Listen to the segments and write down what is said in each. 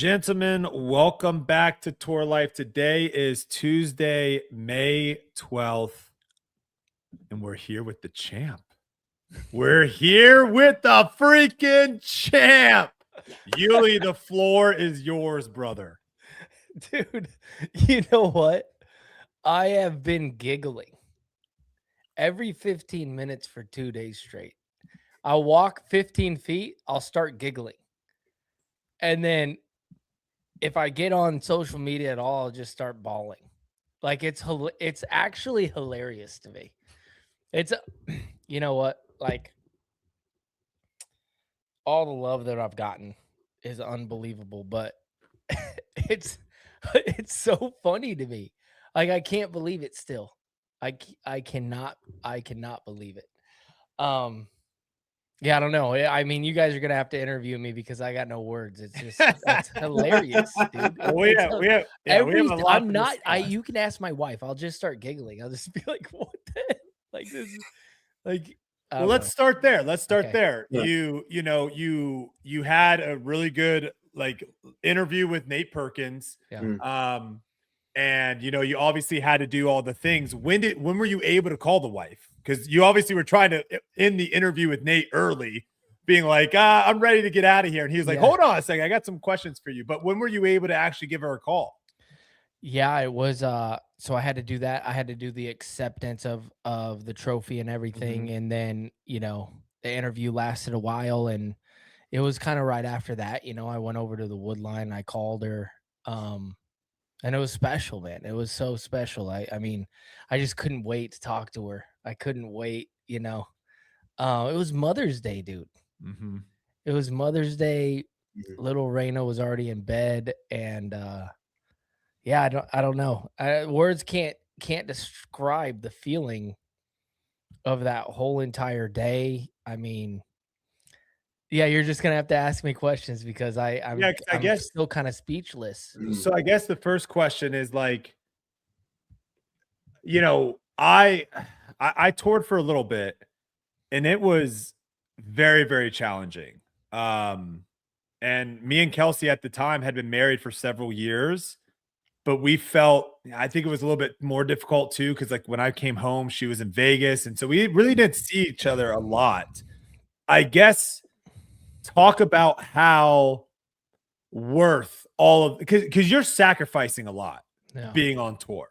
gentlemen, welcome back to Tour Life. Today is Tuesday, May 12th, and we're here with the champ. We're here with the freaking champ. Uli, the floor is yours, brother. Dude, you know what? I have been giggling every 15 minutes for 2 days straight. I'll walk 15 feet, I'll start giggling. And then if I get on social media at all, I'll just start bawling. Like it's actually hilarious to me. It's you know what? Like all the love that I've gotten is unbelievable, but it's so funny to me. Like I can't believe it still. I cannot believe it. Yeah, I don't know. I mean, you guys are gonna have to interview me because I got no words. It's just that's hilarious, dude. We have a lot I'm to not. discuss. You can ask my wife. I'll just start giggling. I'll just be like, "What the heck?" Like this? Like, Well, let's start there. Okay. Yeah. You had a really good interview with Nate Perkins. Yeah. And you obviously had to do all the things. When were you able to call the wife? Because you obviously were trying to end the interview with Nate early, being like, I'm ready to get out of here. And he was like, hold on a second, I got some questions for you. But when were you able to actually give her a call? Yeah, it was so I had to do that. I had to do the acceptance of the trophy and everything. Mhm. And then, the interview lasted a while, and it was kind of right after that, I went over to the wood line, I called her. And it was special, man. It was so special. I mean, I just couldn't wait to talk to her. I couldn't wait. It was Mother's Day, dude. Mm-hmm. It was Mother's Day. Mhm. Little Raina was already in bed, and yeah, I don't know. Words can't describe the feeling of that whole entire day. I mean, yeah, you're just gonna have to ask me questions because I'm 'Cause I I'm guess still kind of speechless. so. I guess the first question is I toured for a little bit, and it was very, very challenging. And me and Kelsey at the time had been married for several years, but we felt, I think it was a little bit more difficult too, because when I came home, she was in Vegas, and so we really didn't see each other a lot. I guess talk about how worth all of, because you're sacrificing a lot Yeah. being on tour.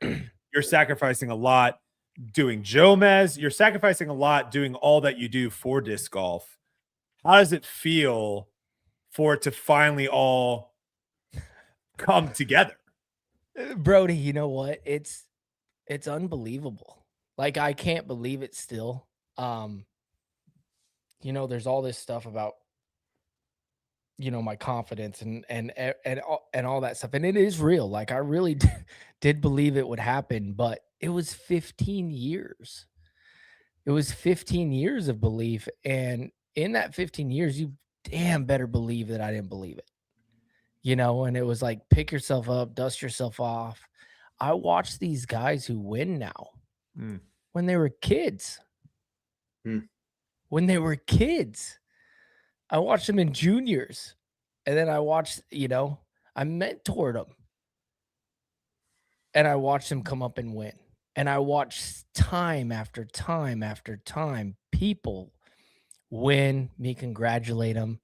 You're sacrificing a lot doing Jomez. You're sacrificing a lot doing all that you do for disc golf. How does it feel for it to finally all come together? Brody, you know what? It's unbelievable. Like I can't believe it still. There's all this stuff about my confidence and all that stuff, and it is real. Like I really did believe it would happen, but it was 15 years. It was 15 years of belief, and in that 15 years, you damn better believe that I didn't believe it. And it was like pick yourself up, dust yourself off. I watched these guys who win now when they were kids. When they were kids. I watched them in juniors, and then I watched, I mentored them, and I watched them come up and win. And I watched time after time after time people win, me congratulate them,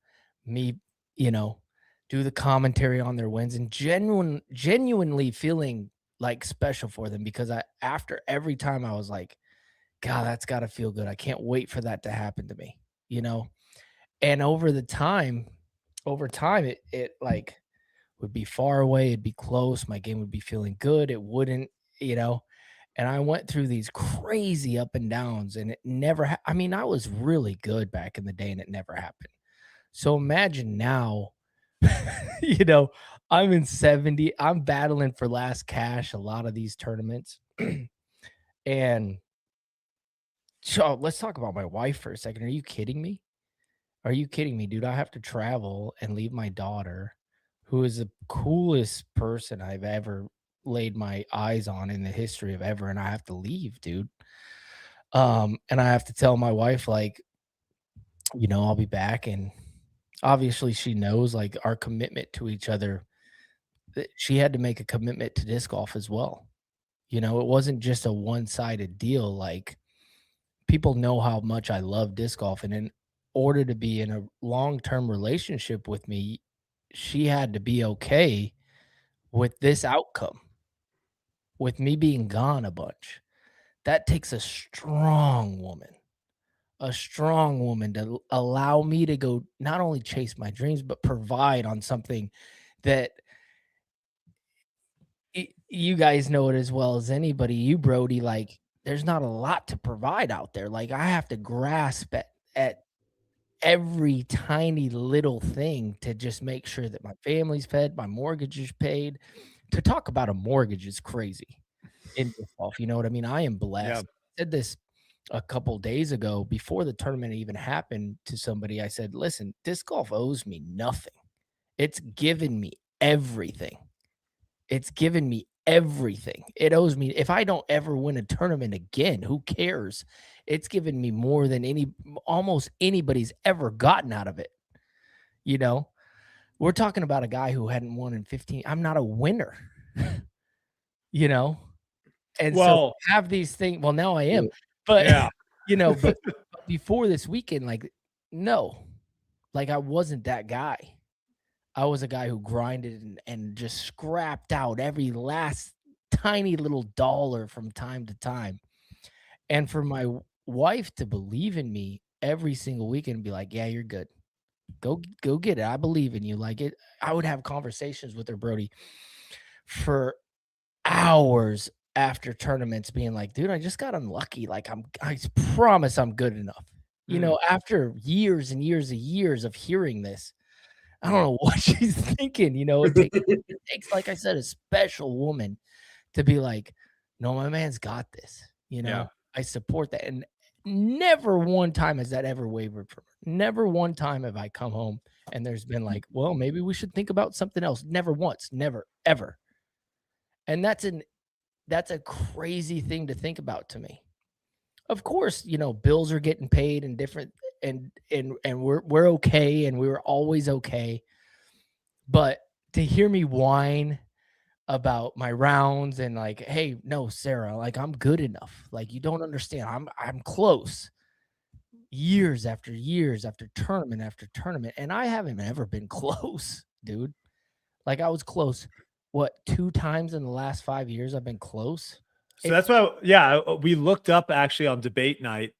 me, do the commentary on their wins, and genuinely feeling like special for them, because after every time I was like, God, that's got to feel good. I can't wait for that to happen to me, And over time, it like would be far away, it'd be close, my game would be feeling good, it wouldn't, and I went through these crazy up and downs, and it never I mean, I was really good back in the day, and it never happened. So imagine now, I'm in 70, I'm battling for last cash a lot of these tournaments. And so let's talk about my wife for a second. Are you kidding me? Are you kidding me, dude? I have to travel and leave my daughter, who is the coolest person I've ever laid my eyes on in the history of ever, and I have to leave, dude. And I have to tell my wife, like, I'll be back. And obviously she knows, like, our commitment to each other she had to make a commitment to disc golf as well. You know, it wasn't just a one-sided deal. Like, people know how much I love disc golf, and in order to be in a long-term relationship with me, she had to be okay with this outcome, with me being gone a bunch. That takes a strong woman to allow me to go not only chase my dreams, but provide on something that you guys know it as well as anybody. You, Brody, like, there's not a lot to provide out there. Like, I have to grasp at every tiny little thing to just make sure that my family's fed, my mortgage is paid. To talk about a mortgage is crazy in disc golf, you know what I mean? I am Yeah. blessed. I said this a couple days ago before the tournament even happened to somebody. I said, "Listen, disc golf owes me nothing. It's given me everything. It's given me everything. It owes me. If I don't ever win a tournament again, who cares? It's given me more than almost anybody's ever gotten out of it. You know, we're talking about a guy who hadn't won in 15. I'm not a winner, you know, and so Well, have these things. Well, now I am, Yeah. but yeah. you know, but before this weekend, like, no, like, I wasn't that guy. I was a guy who grinded and just scrapped out every last tiny little dollar from time to time. And for my wife to believe in me every single weekend and be like, "Yeah, you're good. Go get it. I believe in you." Like, it I would have conversations with her, Brody, for hours after tournaments being like, "Dude, I just got unlucky. Like, I promise I'm good enough." You Mm. know, after years and years and years of hearing this, I don't know what she's thinking, you know, it takes, like I said, a special woman to be like, "No, my man's got this," you Yeah. know? I support that, and never one time has that ever wavered from her. Never one time have I come home and there's been like, "Well, maybe we should think about something else." Never once, never, ever. And that's a crazy thing to think about to me. Of course, you know, bills are getting paid and different, and we're okay, and we were always okay. But to hear me whine about my rounds and like, "Hey, no, Sarah, like, I'm good enough. Like, you don't understand. I'm close." Years after tournament after tournament, and I haven't ever been close, dude. Like, I was close, what, 2 times in the last 5 years I've been close? So It's that's why, yeah, we looked up actually on debate night.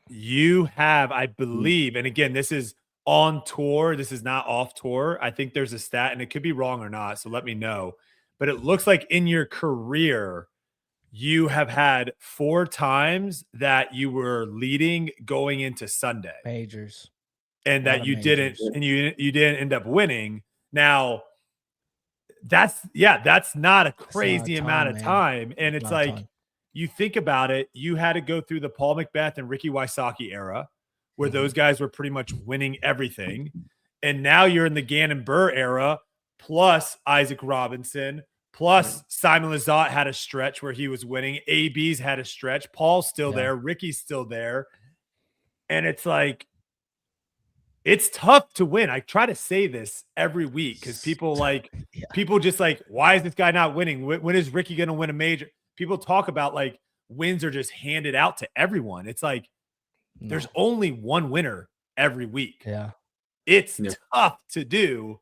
You have, I believe, and again, this is on tour. This is not off tour. I think there's a stat, and it could be wrong or not. So let me know. But it looks like in your career, you have had 4 times that you were leading going into Sunday, majors, and a lot that of you didn't, majors. and you didn't end up winning. Now, that's not a That's a lot of crazy amount time, of man. time, and That's a it's lot of like, time. you think about it, you had to go through the Paul McBeth and Ricky Wysocki era, where those Mhm. guys were pretty much winning everything, and now you're in the Gannon Burr era, plus Isaac Robinson, plus Simon Lizotte had a stretch where he was winning, AB's had a stretch, Paul's still Yeah. there, Ricky's still there, and it's like, it's tough to win. I try to say this every week because Yeah. people just like, why is this guy not winning? When is Ricky going to win a major? People talk about like wins are just handed out to everyone. It's like there's No. only one winner every week. Yeah. It's Yeah. tough to do.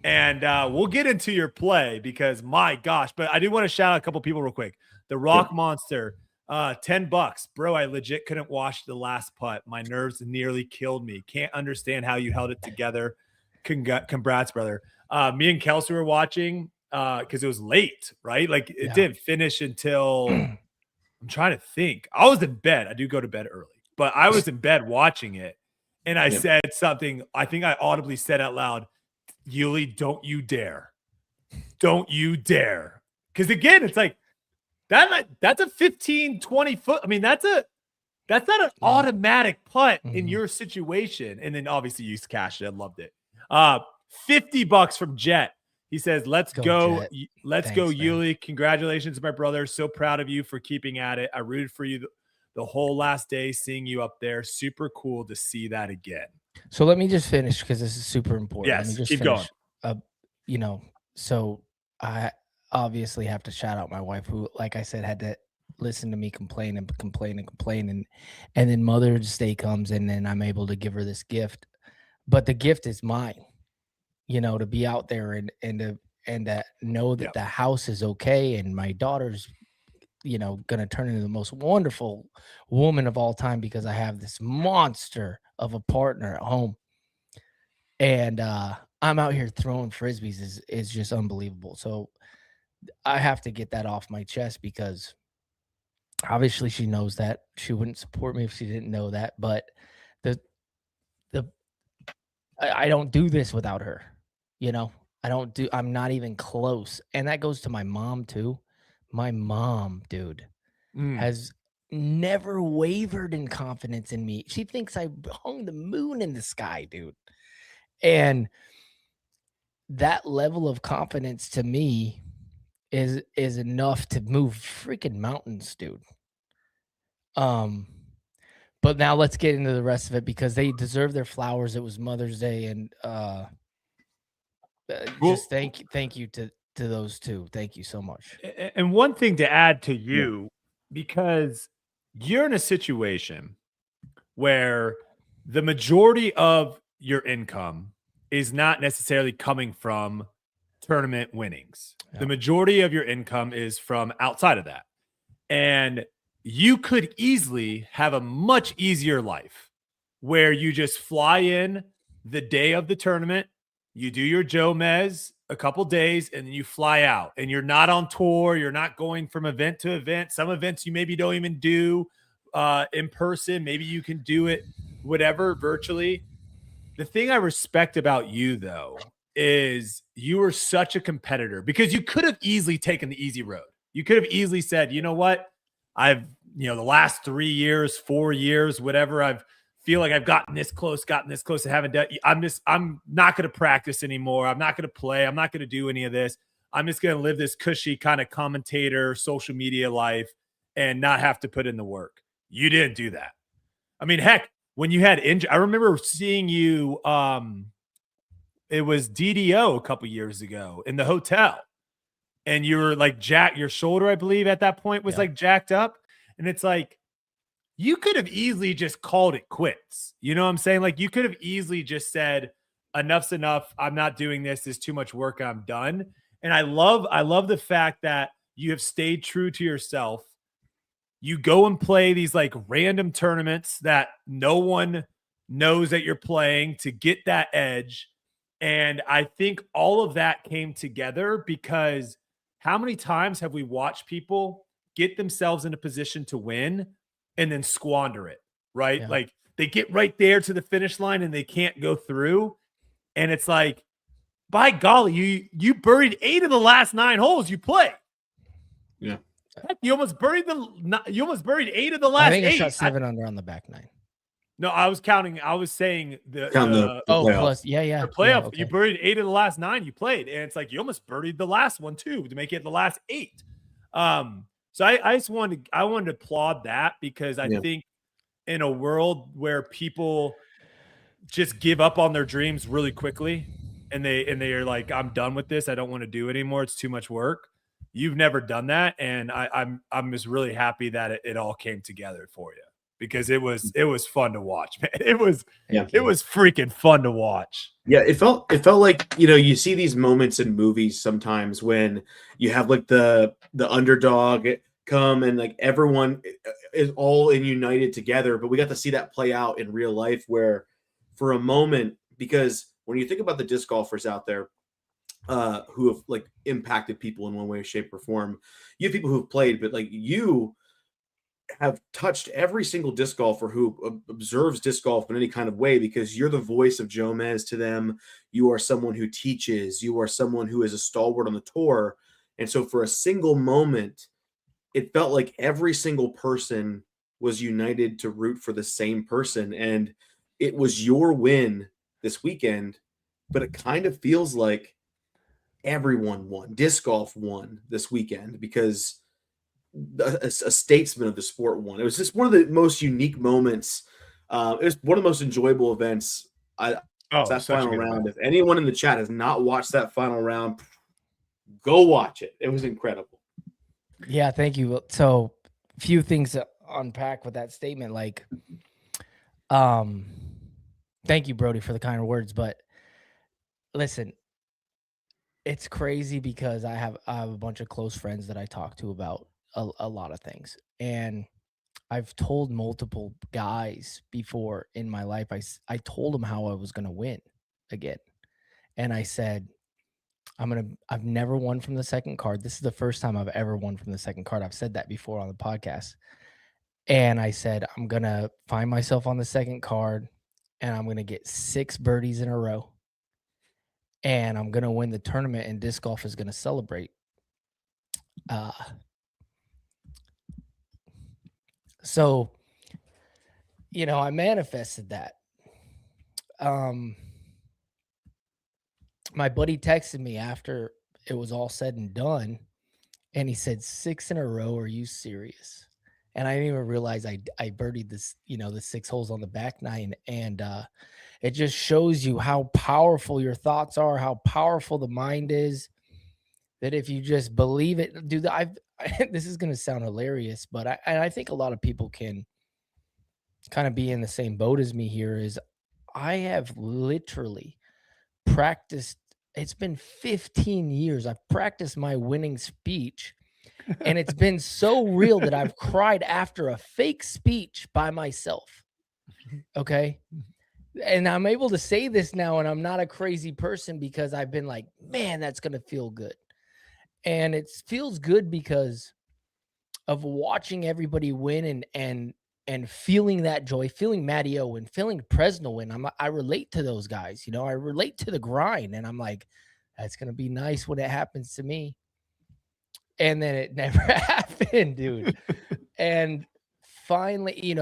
And we'll get into your play because my gosh, but I do want to shout out a couple people real quick. The Rock Monster, $10. Bro, I legit couldn't watch the last putt. My nerves nearly killed me. Can't understand how you held it together. Congrats, brother. Me and Kelsey were watching because it was late, right? Like it Yeah. didn't finish until I'm trying to think. I was in bed. I do go to bed early, but I was in bed watching it. And I said something, I think I audibly said out loud, Yuli, don't you dare. Don't you dare. Because again, it's like that's a 15, 20 foot. I mean, that's not an automatic putt in Mhm. your situation. And then obviously you cashed it. I loved it. $50 from Jet. He says, let's Go, go. Jet. Let's go, Thanks, man. Yuli. Congratulations, my brother. So proud of you for keeping at it. I rooted for you the whole last day, seeing you up there. Super cool to see that again. So let me just finish because this is super important. Let me Yes, just keep going. finish. You know, So I obviously have to shout out my wife who, like I said, had to listen to me complain and complain and complain, and then Mother's Day comes and then I'm able to give her this gift. But the gift is mine, to be out there and to know Yeah. that the house is okay and my daughter's, gonna turn into the most wonderful woman of all time because I have this monster of a partner at home. And I'm out here throwing frisbees is just unbelievable. So I have to get that off my chest because obviously she knows that. She wouldn't support me if she didn't know that. But the the I don't do this without her. You know, I'm not even close. And that goes to my mom too. My mom, dude, Mm. has never wavered in confidence in me. She thinks I hung the moon in the sky, dude. And that level of confidence to me is enough to move freaking mountains, dude. Um, but now let's get into the rest of it because they deserve their flowers. It was Mother's Day, and Well, just thank you to those two. Thank you so much. and one thing to add to Yeah. you, because you're in a situation where the majority of your income is not necessarily coming from tournament winnings. Yeah. The majority of your income is from outside of that. And you could easily have a much easier life where you just fly in the day of the tournament, you do your Joe Mez a couple days, and then you fly out. And you're not on tour. You're not going from event to event. Some events you maybe don't even do in person. Maybe you can do it, whatever, virtually. The thing I respect about you, though, is you are such a competitor because you could have easily taken the easy road. You could have easily said, you know what? I've, the last 3 years, 4 years, whatever, I've feel like I've gotten this close, I haven't done. I'm not going to practice anymore. I'm not going to play. I'm not going to do any of this. I'm just going to live this cushy kind of commentator, social media life and not have to put in the work. You didn't do that. I mean, heck, when you had injury, I remember seeing you. It was DDO a couple years ago in the hotel, and you were like your shoulder, I believe, at that point was like jacked up, and it's like you could have easily just called it quits. You know what I'm saying? Like you could have easily just said, "Enough's enough. I'm not doing this. There's too much work. I'm done." And I love the fact that you have stayed true to yourself. You go and play these like random tournaments that no one knows that you're playing to get that edge. And I think all of that came together because how many times have we watched people get themselves in a position to win and then squander it, right? Yeah. Like they get right there to the finish line and they can't go through. And it's like, by golly, you buried 8 of the last 9 holes you play. Yeah. Heck, you almost buried 8 of the last I think 8. I shot 7 under on the back 9. No, I was counting. I was saying the playoff. Plus, yeah. the playoff. Okay. You buried 8 of the last 9 you played, and it's like you almost buried the last one too to make it the last 8. So I just wanted to applaud that because I think in a world where people just give up on their dreams really quickly, and they are like, I'm done with this. I don't want to do it anymore. It's too much work. You've never done that, and I'm just really happy that it all came together for you because it was fun to watch, man. It was freaking fun to watch. Yeah, it felt like, you see these moments in movies sometimes when you have like the underdog come and like everyone is all in united together, but we got to see that play out in real life where for a moment, because when you think about the disc golfers out there who have like impacted people in one way, shape, or form, you have people who've played, but like you have touched every single disc golfer who observes disc golf in any kind of way because you're the voice of Joe Mez to them. You are someone who teaches. You are someone who is a stalwart on the tour. And so for a single moment, it felt like every single person was united to root for the same person. And it was your win this weekend, but it kind of feels like everyone won. Disc golf won this weekend because a statesman of the sport won. It was just one of the most unique moments. It was one of the most enjoyable events. That final round. If anyone in the chat has not watched that final round, Go watch it. It was incredible. Yeah, thank you. So, few things to unpack with that statement. Like, thank you, Brody, for the kind words. But listen, it's crazy because I have a bunch of close friends that I talk to about a lot of things, and I've told multiple guys before in my life. I told them how I was gonna win again, and I said I've never won from the second card. This is the first time I've ever won from the second card. I've said that before on the podcast. And I said, I'm going to find myself on the second card and I'm going to get 6 birdies in a row. And I'm going to win the tournament and disc golf is going to celebrate. So, I manifested that. My buddy texted me after it was all said and done. And he said, 6 in a row. Are you serious? And I didn't even realize I birdied this, the 6 holes on the back nine. And it just shows you how powerful your thoughts are, how powerful the mind is. That if you just believe it, dude, this is going to sound hilarious, but I think a lot of people can kind of be in the same boat as me here. Is I have literally practiced. It's been 15 years. I've practiced my winning speech. And it's been so real that I've cried after a fake speech by myself. Okay. And I'm able to say this now, and I'm not a crazy person because I've been like, man, that's going to feel good. And it feels good because of watching everybody win and feeling that joy, feeling Matty O and feeling Presnell win. I relate to those guys, I relate to the grind, and I'm like, that's going to be nice when it happens to me. And then it never happened, dude. And finally,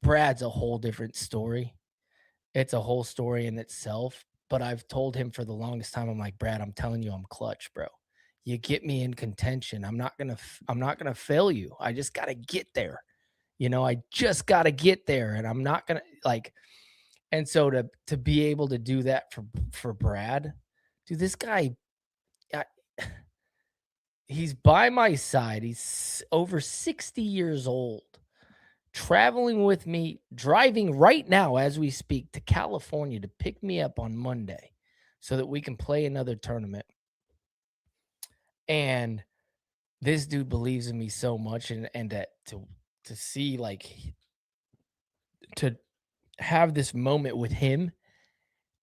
Brad's a whole different story. It's a whole story in itself. But I've told him for the longest time, I'm like, Brad, I'm telling you, I'm clutch, bro. You get me in contention. I'm not gonna fail you. I just gotta get there. I just gotta get there. And I'm not gonna and so to be able to do that for Brad, dude, this guy. He's by my side. He's over 60 years old, traveling with me, driving right now as we speak to California to pick me up on Monday so that we can play another tournament. And this dude believes in me so much, and that to see to have this moment with him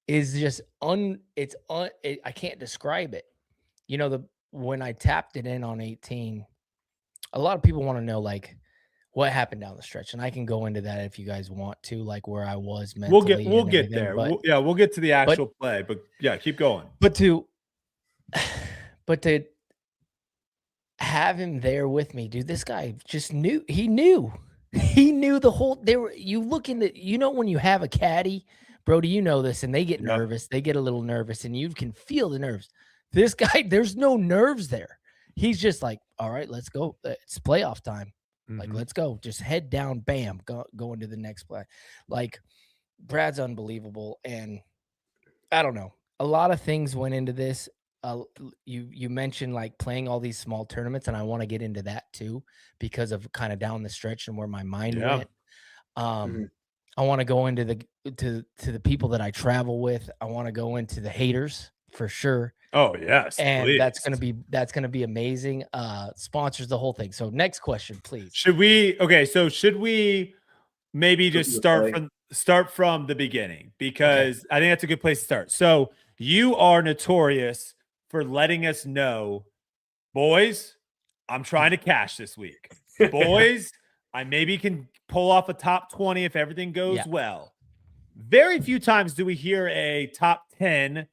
is just I can't describe it. When I tapped it in on 18, a lot of people want to know what happened down the stretch, and I can go into that if you guys want to, where I was mentally. We'll get there. But, we'll get to the actual play, but yeah, keep going. But to have him there with me, dude, this guy just knew. He knew the whole. You look in the, when you have a caddy, Brody, you know this, and they get nervous. They get a little nervous, and you can feel the nerves. This guy, there's no nerves there. He's just like, all right, let's go. It's playoff time. Mm-hmm. Let's go. Just head down, bam, go into the next play. Brad's unbelievable. And I don't know. A lot of things went into this. You mentioned playing all these small tournaments, and I want to get into that too because of kind of down the stretch and where my mind went. I want to go into to the people that I travel with. I want to go into the haters for sure. Oh yes, and please. that's gonna be amazing. Sponsors the whole thing. So next question, please. Should we maybe just start from the beginning, because I think that's a good place to start. So you are notorious for letting us know, boys, I'm trying to cash this week. Boys, I maybe can pull off a top 20 if everything goes well. Very few times do we hear a top 10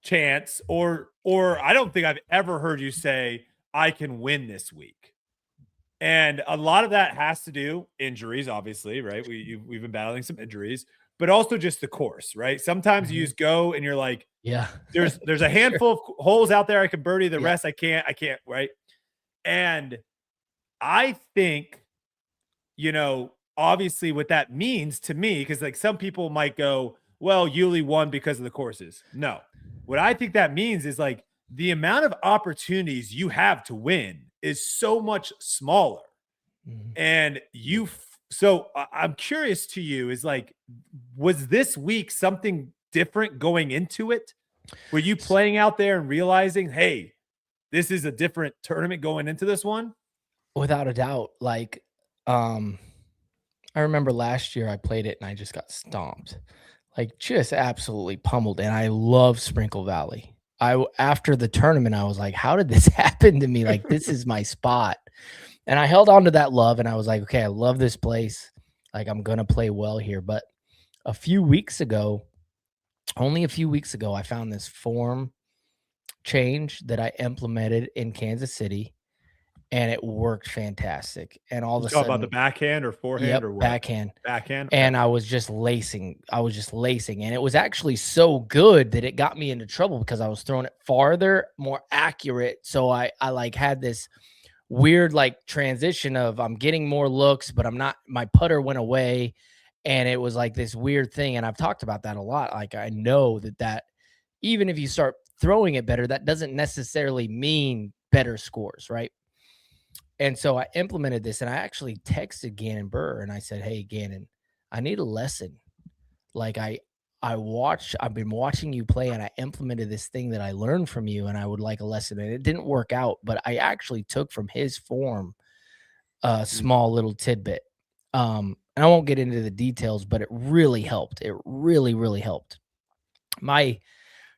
chance, or I don't think I've ever heard you say, I can win this week. And a lot of that has to do injuries, obviously, right? We've been battling some injuries, but also just the course, right? Sometimes you just go and you're like, there's a handful of holes out there I can birdie, the rest I can't, right? And I think, obviously what that means to me, because some people might go, well, Yuli won because of the courses. No. What I think that means is the amount of opportunities you have to win is so much smaller. And so I'm curious to you, is like, was this week something different going into it? Were you playing out there and realizing, hey, this is a different tournament going into this one? Without a doubt. Like, I remember last year I played it and I just got stomped, like just absolutely pummeled. And I love Sprinkle Valley. After the tournament, I was like, how did this happen to me? Like, this is my spot. And I held on to that love and I was like, okay, I love this place. Like, I'm going to play well here. But only a few weeks ago, I found this form change that I implemented in Kansas City, and it worked fantastic. And all of You a talk sudden, about the backhand or forehand or what? backhand. Backhand. And I was just lacing. And it was actually so good that it got me into trouble because I was throwing it farther, more accurate. So I like had this weird like transition of I'm getting more looks, but I'm not, my putter went away. And it was like this weird thing. And I've talked about that a lot. Like, I know that even if you start throwing it better, that doesn't necessarily mean better scores, right? And so I implemented this, and I actually texted Gannon Burr and I said, hey, Gannon, I need a lesson. Like, I've been watching you play, and I implemented this thing that I learned from you, and I would like a lesson. And it didn't work out, but I actually took from his form a small little tidbit. And I won't get into the details, but it really helped. It really, really helped. My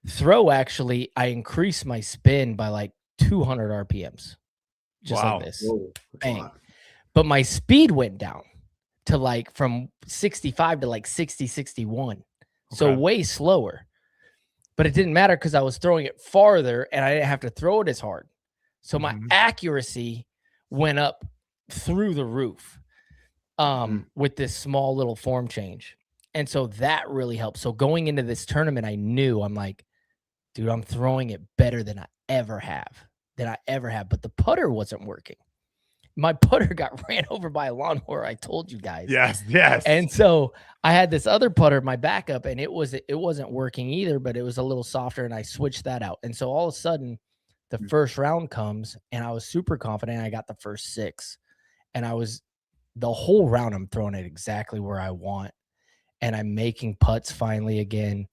throw, actually, I increased my spin by like 200 RPMs. Just Wow. like this. Whoa, that's a Bang. lot. But my speed went down to like from 65 to like 60, 61. So Okay. way slower. But it didn't matter because I was throwing it farther and I didn't have to throw it as hard. So my accuracy went up through the roof with this small little form change. And so that really helped. So going into this tournament, I knew, I'm like, dude, I'm throwing it better than I ever have. But the putter wasn't working. My putter got ran over by a lawnmower. I told you guys. Yes. And so I had this other putter, my backup, and it wasn't working either, but it was a little softer, and I switched that out. And so all of a sudden, the first round comes, and I was super confident. I got the first 6, and the whole round, I'm throwing it exactly where I want, and I'm making putts finally again.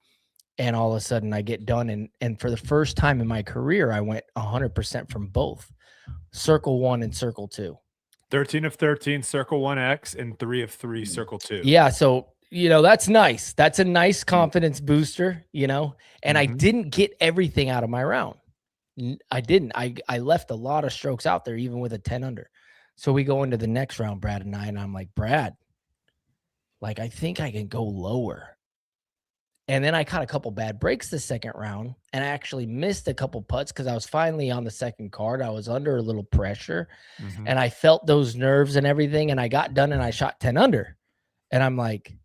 And all of a sudden I get done. And for the first time in my career, I went 100% from both circle 1 and circle 2. 13 of 13 circle 1X and 3 of 3 circle 2. Yeah. So, that's nice. That's a nice confidence booster, and I didn't get everything out of my round. I didn't. I left a lot of strokes out there, even with a 10 under. So we go into the next round, Brad and I, and I'm like, Brad, like, I think I can go lower. And then I caught a couple bad breaks the second round, and I actually missed a couple putts because I was finally on the second card. I was under a little pressure, and I felt those nerves and everything, and I got done and I shot 10 under. And I'm like,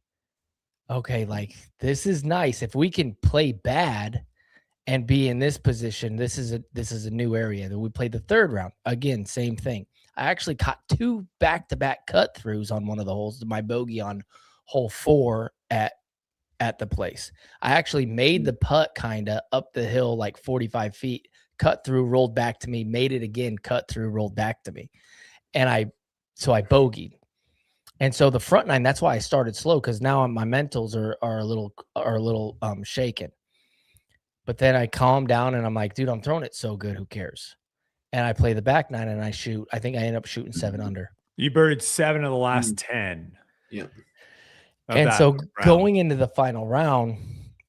okay, like, this is nice. If we can play bad and be in this position, this is a new area. Then we played the third round. Again, same thing. I actually caught 2 back-to-back cut throughs on one of the holes, my bogey on hole 4 at the place. I actually made the putt kind of up the hill, like 45 feet, cut through, rolled back to me, made it again, cut through, rolled back to me. And I bogeyed. And so the front 9, that's why I started slow, because now my mentals are a little shaken. But then I calmed down and I'm like, dude, I'm throwing it so good, who cares? And I play the back 9 and I think I end up shooting 7 under. You buried 7 of the last 10. Yeah. And so going into the final round,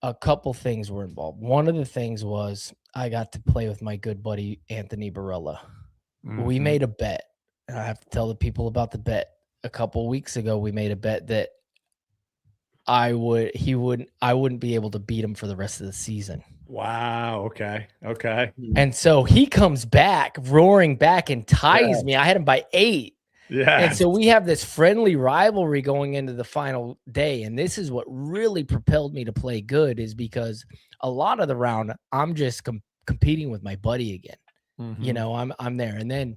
a couple things were involved. One of the things was I got to play with my good buddy, Anthony Barella. We made a bet, and I have to tell the people about the bet. A couple weeks ago, we made a bet that I wouldn't be able to beat him for the rest of the season. Wow. Okay. And so he comes back, roaring back, and ties me. I had him by 8. Yeah. And so we have this friendly rivalry going into the final day. And this is what really propelled me to play good, is because a lot of the round, I'm just competing with my buddy again. I'm there. And then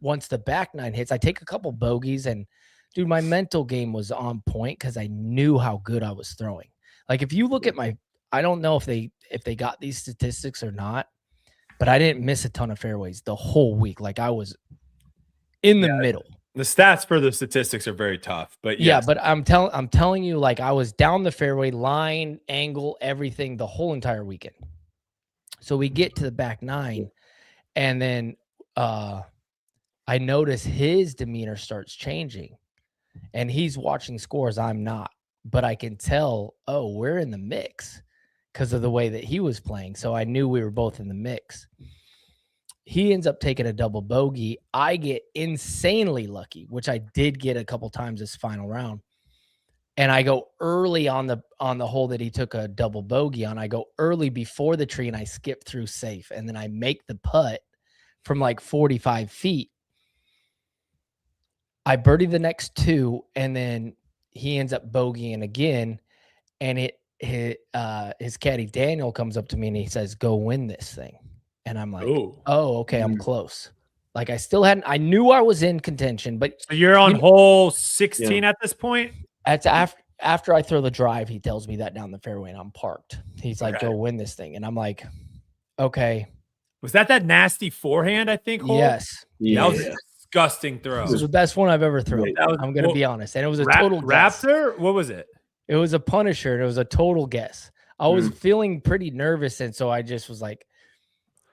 once the back 9 hits, I take a couple bogeys, and dude, my mental game was on point because I knew how good I was throwing. Like, if you look at I don't know if they got these statistics or not, but I didn't miss a ton of fairways the whole week. Like I was in the middle. The stats for the statistics are very tough, but Yeah, yes. but I'm telling you, like I was down the fairway, line, angle, everything the whole entire weekend. So we get to the back nine, and then I notice his demeanor starts changing, and he's watching scores. I'm not, but I can tell, oh, we're in the mix because of the way that he was playing. So I knew we were both in the mix. He ends up taking a double bogey. I get insanely lucky, which I did get a couple times this final round. And I go early on the hole that he took a double bogey on. I go early before the tree and I skip through safe. And then I make the putt from like 45 feet. I birdie the next two, and then he ends up bogeying again. And his caddy Daniel comes up to me and he says, "Go win this thing." And I'm like, "Oh, okay, I'm close." Like I knew I was in contention, but so you're on hole 16 at this point? That's after I throw the drive, he tells me that down the fairway and I'm parked. He's like, "Go win this thing." And I'm like, "Okay." Was that nasty forehand, I think, hole? Yes. Yeah. That was a disgusting throw. This was the best one I've ever thrown. I'm going to be honest. And it was a total Raptor? guess. What was it? It was a Punisher, and it was a total guess. I was feeling pretty nervous, and so I just was like,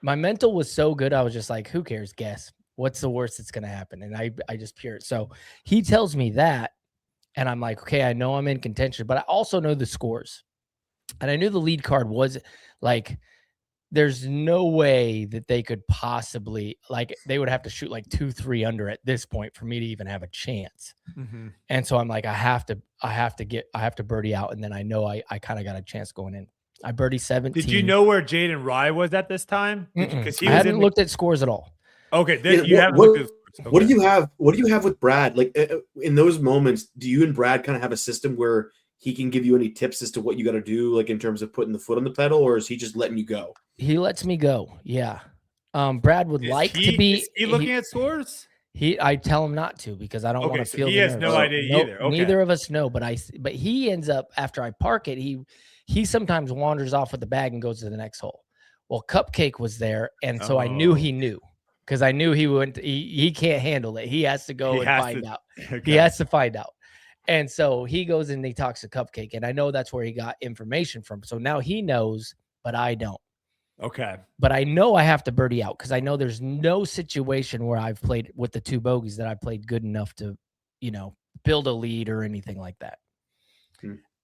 my mental was so good. I was just like, who cares? Guess. What's the worst that's going to happen? And I just pure it. So he tells me that, and I'm like, okay, I know I'm in contention, but I also know the scores. And I knew the lead card was like, there's no way that they could possibly, like, they would have to shoot like 2-3 under at this point for me to even have a chance. And so I'm like, I have to birdie out. And then I know I kind of got a chance going in. I birdie 17. Did you know where Jaden Rye was at this time? Because I hadn't looked at scores at all. Okay, you haven't looked at scores. Okay. What do you have with Brad? Like in those moments, do you and Brad kind of have a system where he can give you any tips as to what you got to do, like in terms of putting the foot on the pedal, or is he just letting you go? He lets me go. Yeah. Brad would Is he looking at scores? I tell him not to because I don't want to feel. He has no idea either. Okay. Neither of us know, but he ends up after I park it. He sometimes wanders off with the bag and goes to the next hole. Well, Cupcake was there, and so I knew he knew because I knew he wouldn't. He can't handle it. He has to go and find out. Okay. He has to find out. And so he goes and he talks to Cupcake, and I know that's where he got information from. So now he knows, but I don't. Okay. But I know I have to birdie out because I know there's no situation where I've played with the two bogeys that I played good enough to, build a lead or anything like that.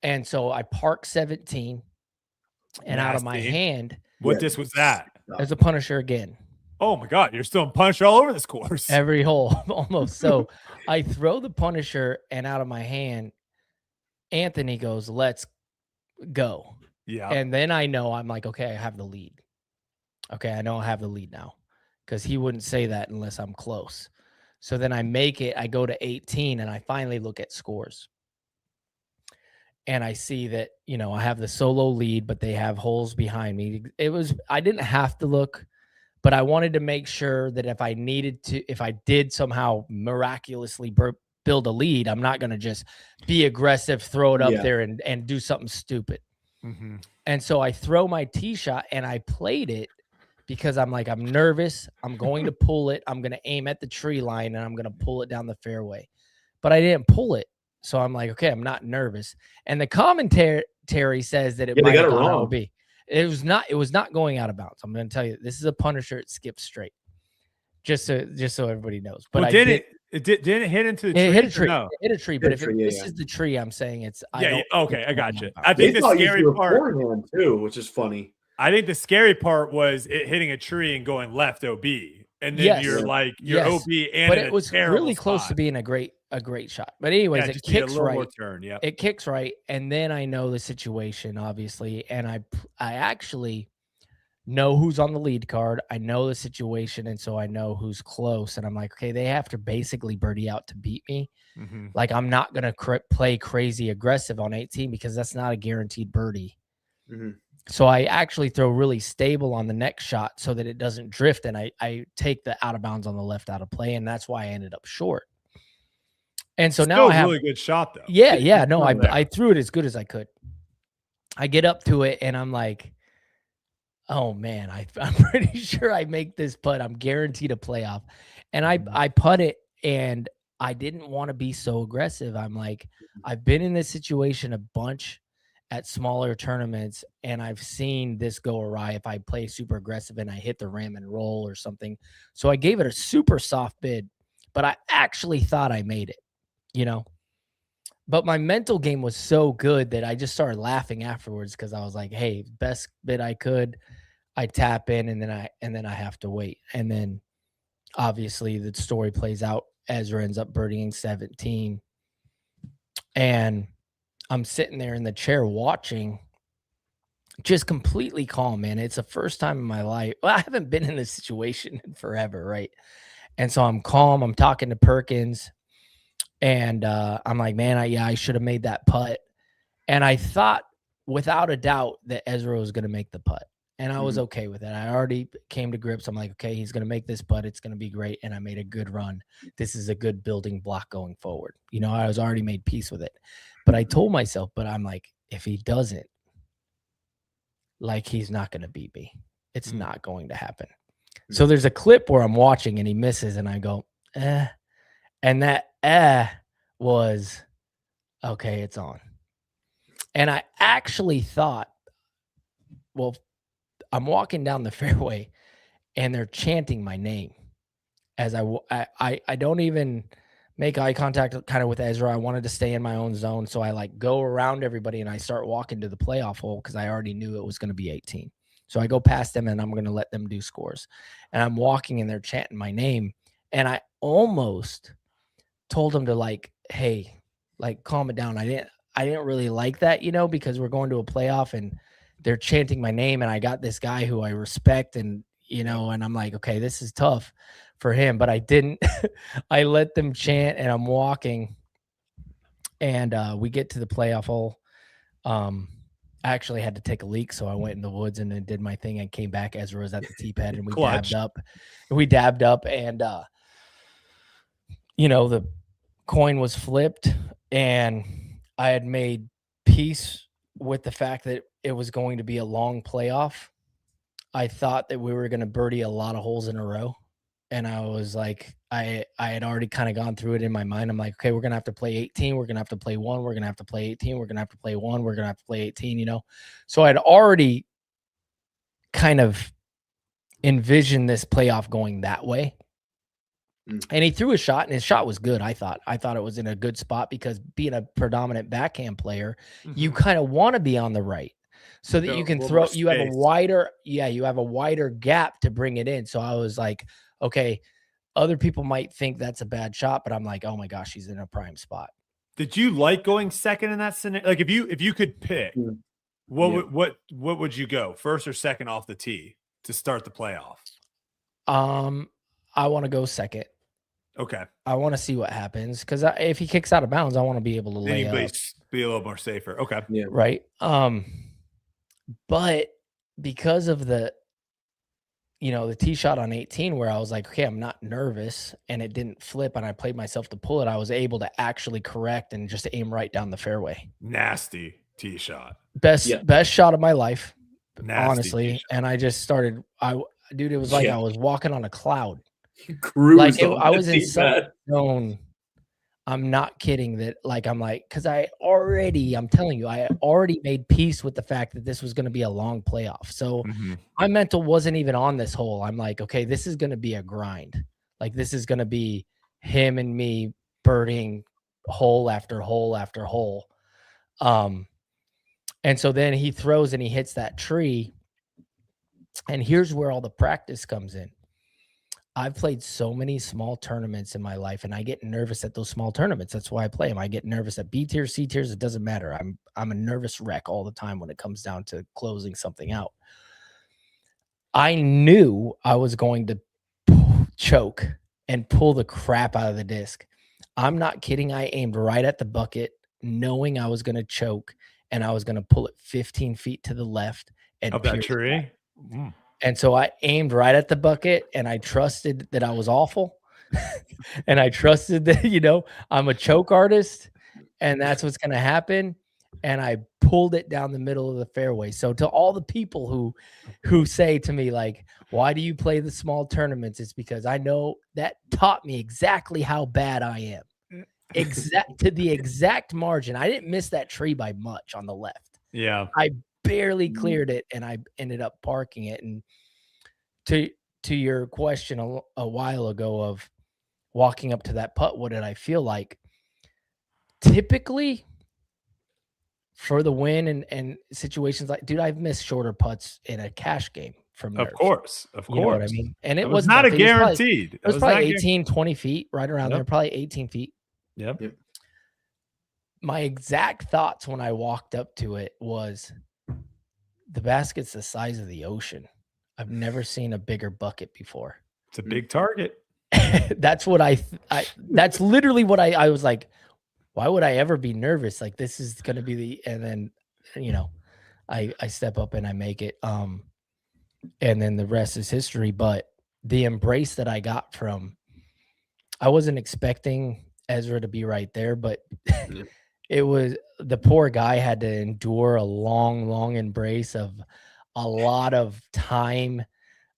And so I park 17, and out of my hand. What disc was that? There's a Punisher again. Oh my God, you're still in Punisher all over this course. Every hole, almost. So I throw the Punisher, and out of my hand, Anthony goes, "Let's go." Yeah. And then I know I'm like, okay, I have the lead. Okay, I know I have the lead now because he wouldn't say that unless I'm close. So then I make it. I go to 18, and I finally look at scores. And I see that, I have the solo lead, but they have holes behind me. I didn't have to look, but I wanted to make sure that if I did somehow miraculously build a lead, I'm not going to just be aggressive, throw it up there and do something stupid. And so I throw my tee shot and I played it because I'm like, I'm nervous. I'm going to pull it. I'm going to aim at the tree line and I'm going to pull it down the fairway, but I didn't pull it. So I'm like, okay, I'm not nervous. And the commentary says that it might have gone OB. It was not going out of bounds. I'm going to tell you, this is a Punisher. It skips straight. Just so everybody knows. But didn't it hit into the tree? It hit a tree. No? It hit a tree. But this is the tree, I'm saying it's. Okay, I got you. I think the scary part too, which is funny. I think the scary part was it hitting a tree and going left OB, and then you're OB, and but it was really close to being a great shot. But anyways, it kicks right. It kicks right, and then I know the situation obviously, and I actually know who's on the lead card. I know the situation, and so I know who's close. And I'm like, okay, they have to basically birdie out to beat me. Like I'm not gonna play crazy aggressive on 18 because that's not a guaranteed birdie. So I actually throw really stable on the next shot so that it doesn't drift, and I take the out of bounds on the left out of play, and that's why I ended up short. And so now I have a really good shot though. Yeah. No, I threw it as good as I could. I get up to it and I'm like, oh man, I'm pretty sure I make this putt. I'm guaranteed a playoff. And I putt it, and I didn't want to be so aggressive. I'm like, I've been in this situation a bunch at smaller tournaments, and I've seen this go awry if I play super aggressive and I hit the rim and roll or something. So I gave it a super soft bid, but I actually thought I made it, you know. But my mental game was so good that I just started laughing afterwards because I was like, hey, best bid I could. I tap in, and then I have to wait. And then obviously the story plays out. Ezra ends up birdieing 17. And I'm sitting there in the chair watching, just completely calm, man. It's the first time in my life. Well, I haven't been in this situation in forever, right? And so I'm calm. I'm talking to Perkins, and I'm like, man, I should have made that putt. And I thought without a doubt that Ezra was going to make the putt. And I was okay with it. I already came to grips. I'm like, okay, he's going to make this putt. It's going to be great. And I made a good run. This is a good building block going forward. You know, I was already made peace with it. But I told myself, but I'm like, if he doesn't, like, he's not going to beat me. It's not going to happen. So there's a clip where I'm watching and he misses, and I go, eh. And that was, okay, it's on. And I actually thought, well, I'm walking down the fairway and they're chanting my name as I don't even make eye contact kind of with Ezra. I wanted to stay in my own zone. So I like go around everybody and I start walking to the playoff hole because I already knew it was going to be 18. So I go past them and I'm going to let them do scores. And I'm walking and they're chanting my name. And I almost told them to like, hey, like calm it down. I didn't really like that, you know, because we're going to a playoff and they're chanting my name, and I got this guy who I respect, and, you know, and I'm like, okay, this is tough for him, but I didn't, I let them chant, and I'm walking, and we get to the playoff hole. I actually had to take a leak, so I went in the woods and then did my thing and came back. Ezra was at the tee pad, and we dabbed up, and you know, the coin was flipped, and I had made peace with the fact that it was going to be a long playoff. I thought that we were going to birdie a lot of holes in a row. And I was like, I had already kind of gone through it in my mind. I'm like, okay, we're going to have to play 18. We're going to have to play 1. We're going to have to play 18. We're going to have to play 1. We're going to have to play 18, you know? So I'd already kind of envisioned this playoff going that way. And he threw a shot, and his shot was good. I thought it was in a good spot because being a predominant backhand player, you kind of want to be on the right so that you can throw. You have a wider gap to bring it in. So I was like, okay, other people might think that's a bad shot, but I'm like, oh my gosh, he's in a prime spot. Did you like going second in that scenario? Like, if you could pick, what would you go, first or second off the tee to start the playoff? I want to go second. Okay. I want to see what happens because if he kicks out of bounds, I want to be able to lay up. Be a little more safer. Okay. Yeah. Right. But because of the tee shot on 18 where I was like, okay, I'm not nervous and it didn't flip and I played myself to pull it, I was able to actually correct and just aim right down the fairway. Nasty tee shot. Best shot of my life, Nasty honestly. And I just started, it was like I was walking on a cloud. Like I was in such a zone. I'm not kidding that, like, I'm like, because I'm telling you, I already made peace with the fact that this was going to be a long playoff. So my mental wasn't even on this hole. I'm like, okay, this is going to be a grind. Like, this is going to be him and me birding hole after hole after hole. And so then he throws and he hits that tree. And here's where all the practice comes in. I've played so many small tournaments in my life, and I get nervous at those small tournaments. That's why I play them. I get nervous at B tiers, C tiers. It doesn't matter. I'm a nervous wreck all the time when it comes down to closing something out. I knew I was going to choke and pull the crap out of the disc. I'm not kidding. I aimed right at the bucket, knowing I was going to choke, and I was going to pull it 15 feet to the left and of that tree. And so I aimed right at the bucket, and I trusted that I was awful. And I trusted that, I'm a choke artist, and that's what's going to happen. and I pulled it down the middle of the fairway. So to all the people who say to me, like, why do you play the small tournaments? It's because I know that taught me exactly how bad I am. To the exact margin. I didn't miss that tree by much on the left. Yeah. I barely cleared it, and I ended up parking it. And to your question a while ago of walking up to that putt, what did I feel like? Typically, for the win and situations like, dude, I've missed shorter putts in a cash game from nerves. Of course. You know what I mean? And it was wasn't not a that big. guaranteed. It was probably 18, 20 feet, right around there, probably 18 feet. Yep. My exact thoughts when I walked up to it was, the basket's the size of the ocean. I've never seen a bigger bucket before. It's a big target. That's what that's literally what I was like, why would I ever be nervous? Like, this is going to be and then, I step up and I make it. And then the rest is history. But the embrace that I got I wasn't expecting Ezra to be right there, but it was, the poor guy had to endure a long, long embrace of a lot of time,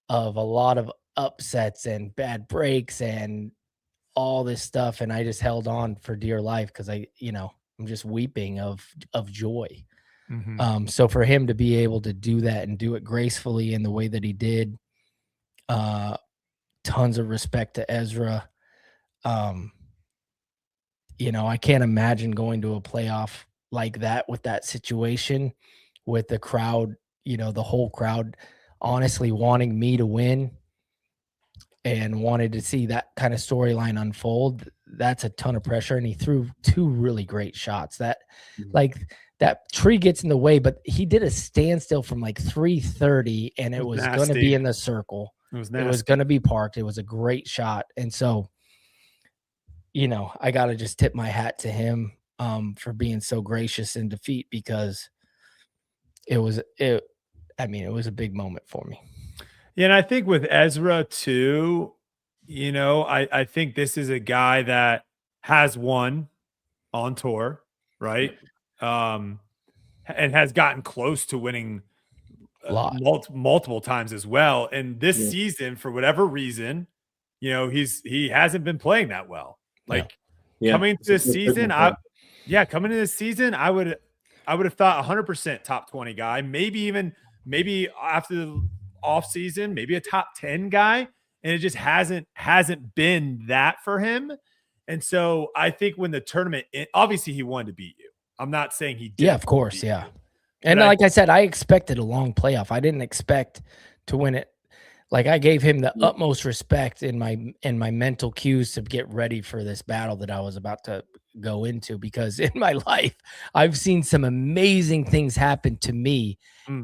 of a lot of upsets and bad breaks and all this stuff. And I just held on for dear life because I'm just weeping of joy. Mm-hmm. So for him to be able to do that and do it gracefully in the way that he did, tons of respect to Ezra. I can't imagine going to a playoff like that with that situation, with the crowd, the whole crowd honestly wanting me to win and wanted to see that kind of storyline unfold. That's a ton of pressure. And he threw two really great shots that tree gets in the way, but he did a standstill from like 330 and it was going to be in the circle. It was going to be parked. It was a great shot. And so, I got to just tip my hat to him for being so gracious in defeat, because it was a big moment for me. Yeah, and I think with Ezra too, I think this is a guy that has won on tour, right? And has gotten close to winning multiple times as well. And this season, for whatever reason, he hasn't been playing that well. Like coming into this season, I would have thought 100% top 20 guy, maybe after the off season, maybe a top 10 guy, and it just hasn't been that for him. And so I think when the tournament, obviously he wanted to beat you. I'm not saying he did. Yeah, of course, yeah. And like I said, I expected a long playoff. I didn't expect to win it. Like, I gave him the utmost respect in my mental cues to get ready for this battle that I was about to go into, because in my life, I've seen some amazing things happen to me.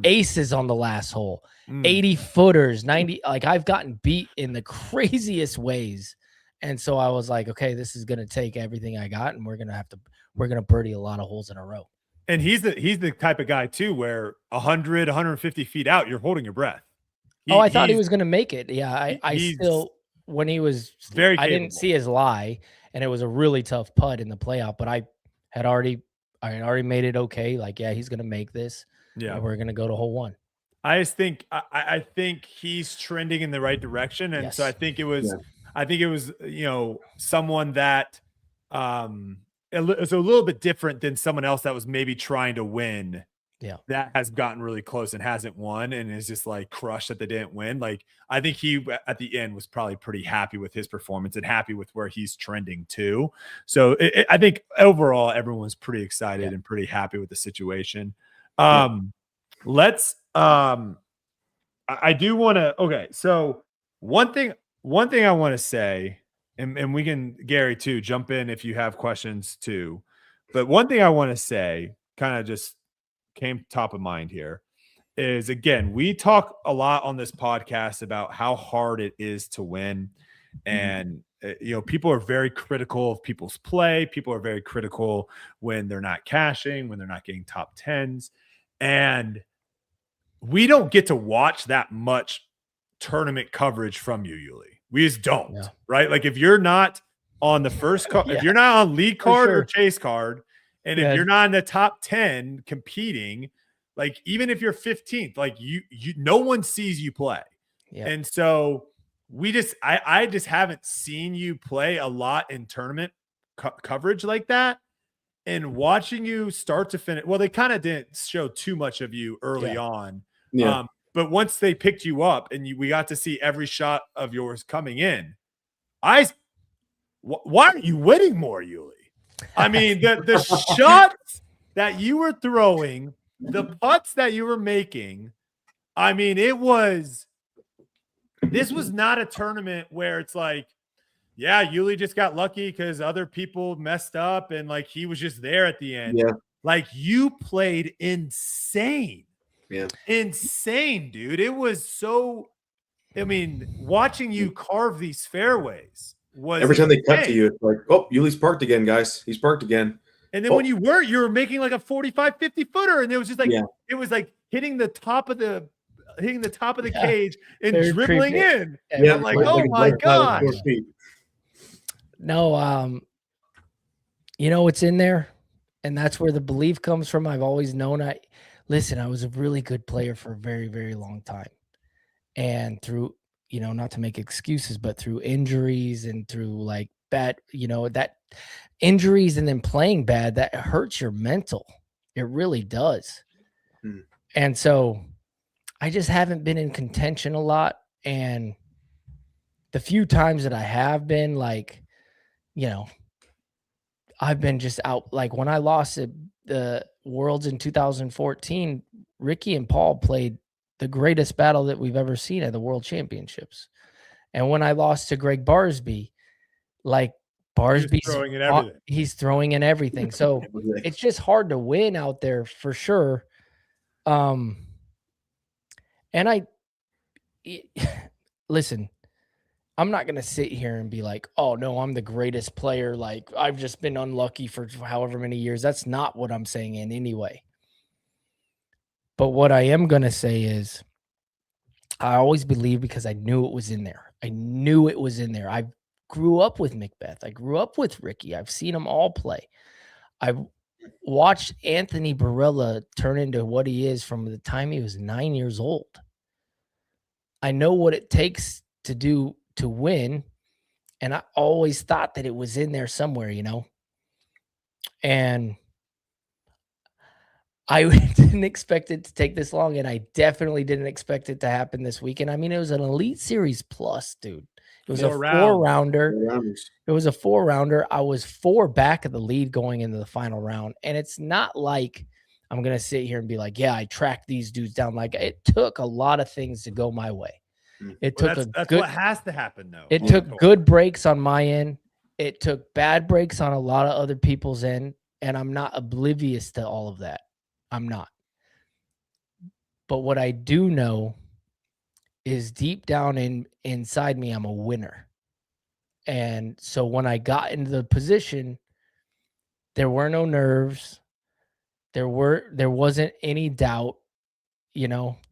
Aces on the last hole, 80 footers, 90, like I've gotten beat in the craziest ways. And so I was like, okay, this is going to take everything I got, and we're going to birdie a lot of holes in a row. And he's the type of guy too, where 100, 150 feet out, you're holding your breath. I thought he was going to make it. Yeah. I still, when he was very capable. I didn't see his lie, and it was a really tough putt in the playoff, but I had already made it okay. Like, yeah, he's going to make this. Yeah. And we're going to go to hole one. I just think, I think he's trending in the right direction. And so I think it was, someone that, it was a little bit different than someone else that was maybe trying to win. Yeah. That has gotten really close and hasn't won, and is just like crushed that they didn't win. Like, I think he at the end was probably pretty happy with his performance and happy with where he's trending too. So I think overall everyone's pretty excited and pretty happy with the situation. Let's I do want to, okay. So one thing I want to say, and we can, Gary, too, jump in if you have questions too. But one thing I want to say, kind of just came top of mind here, is, again, we talk a lot on this podcast about how hard it is to win. And, people are very critical of people's play. People are very critical when they're not cashing, when they're not getting top tens. And we don't get to watch that much tournament coverage from you, Uli. We just don't, right? Like, if you're not on the first card, if you're not on lead card or chase card, And if you're not in the top 10 competing, like even if you're 15th, like you no one sees you play. Yep. And so I just haven't seen you play a lot in tournament coverage like that. And watching you start to finish, well, they kind of didn't show too much of you early on. Yeah. But once they picked you up and we got to see every shot of yours coming in, why aren't you winning more, Yuli? I mean, the shots that you were throwing, the putts that you were making, I mean, this was not a tournament where it's like, yeah, Yuli just got lucky because other people messed up and like he was just there at the end. Yeah. Like you played insane. Yeah. Insane, dude. It was so, I mean, watching you carve these fairways was every time insane. they cut to you, it's like, oh, Yuli's parked again, guys. He's parked again. And then when you were making like a 45, 50 footer, and it was just like it was like hitting the top of the cage and Very dribbling creepy. in. Yeah, I'm like, oh my gosh. No, it's in there, and that's where the belief comes from. I've always known I was a really good player for a very, very long time. And through, not to make excuses, but through injuries and through like bad, that injuries and then playing bad, that hurts your mental. It really does. And so I just haven't been in contention a lot. And the few times that I have been, like, I've been just out. Like when I lost at the Worlds in 2014, Ricky and Paul played the greatest battle that we've ever seen at the World Championships. And when I lost to Greg Barsby, like Barsby's throwing in everything. He's throwing in everything. So it's just hard to win out there for sure. And listen, I'm not going to sit here and be like, oh no, I'm the greatest player. Like I've just been unlucky for however many years. That's not what I'm saying in any way. But what I am going to say is I always believe, because I knew it was in there. I knew it was in there. I grew up with Macbeth. I grew up with Ricky. I've seen them all play. I've watched Anthony Barilla turn into what he is from the time he was 9 years old. I know what it takes to do to win. And I always thought that it was in there somewhere, and I didn't expect it to take this long, and I definitely didn't expect it to happen this weekend. I mean, it was an Elite Series Plus, dude. It was a four-rounder. It was a four-rounder. I was 4 back of the lead going into the final round, and it's not like I'm going to sit here and be like, yeah, I tracked these dudes down. Like, it took a lot of things to go my way. It took that's what has to happen, though. It took good breaks on my end. It took bad breaks on a lot of other people's end, and I'm not oblivious to all of that. I'm not. But what I do know is deep down inside me, I'm a winner. And so when I got into the position, there were no nerves. There wasn't any doubt.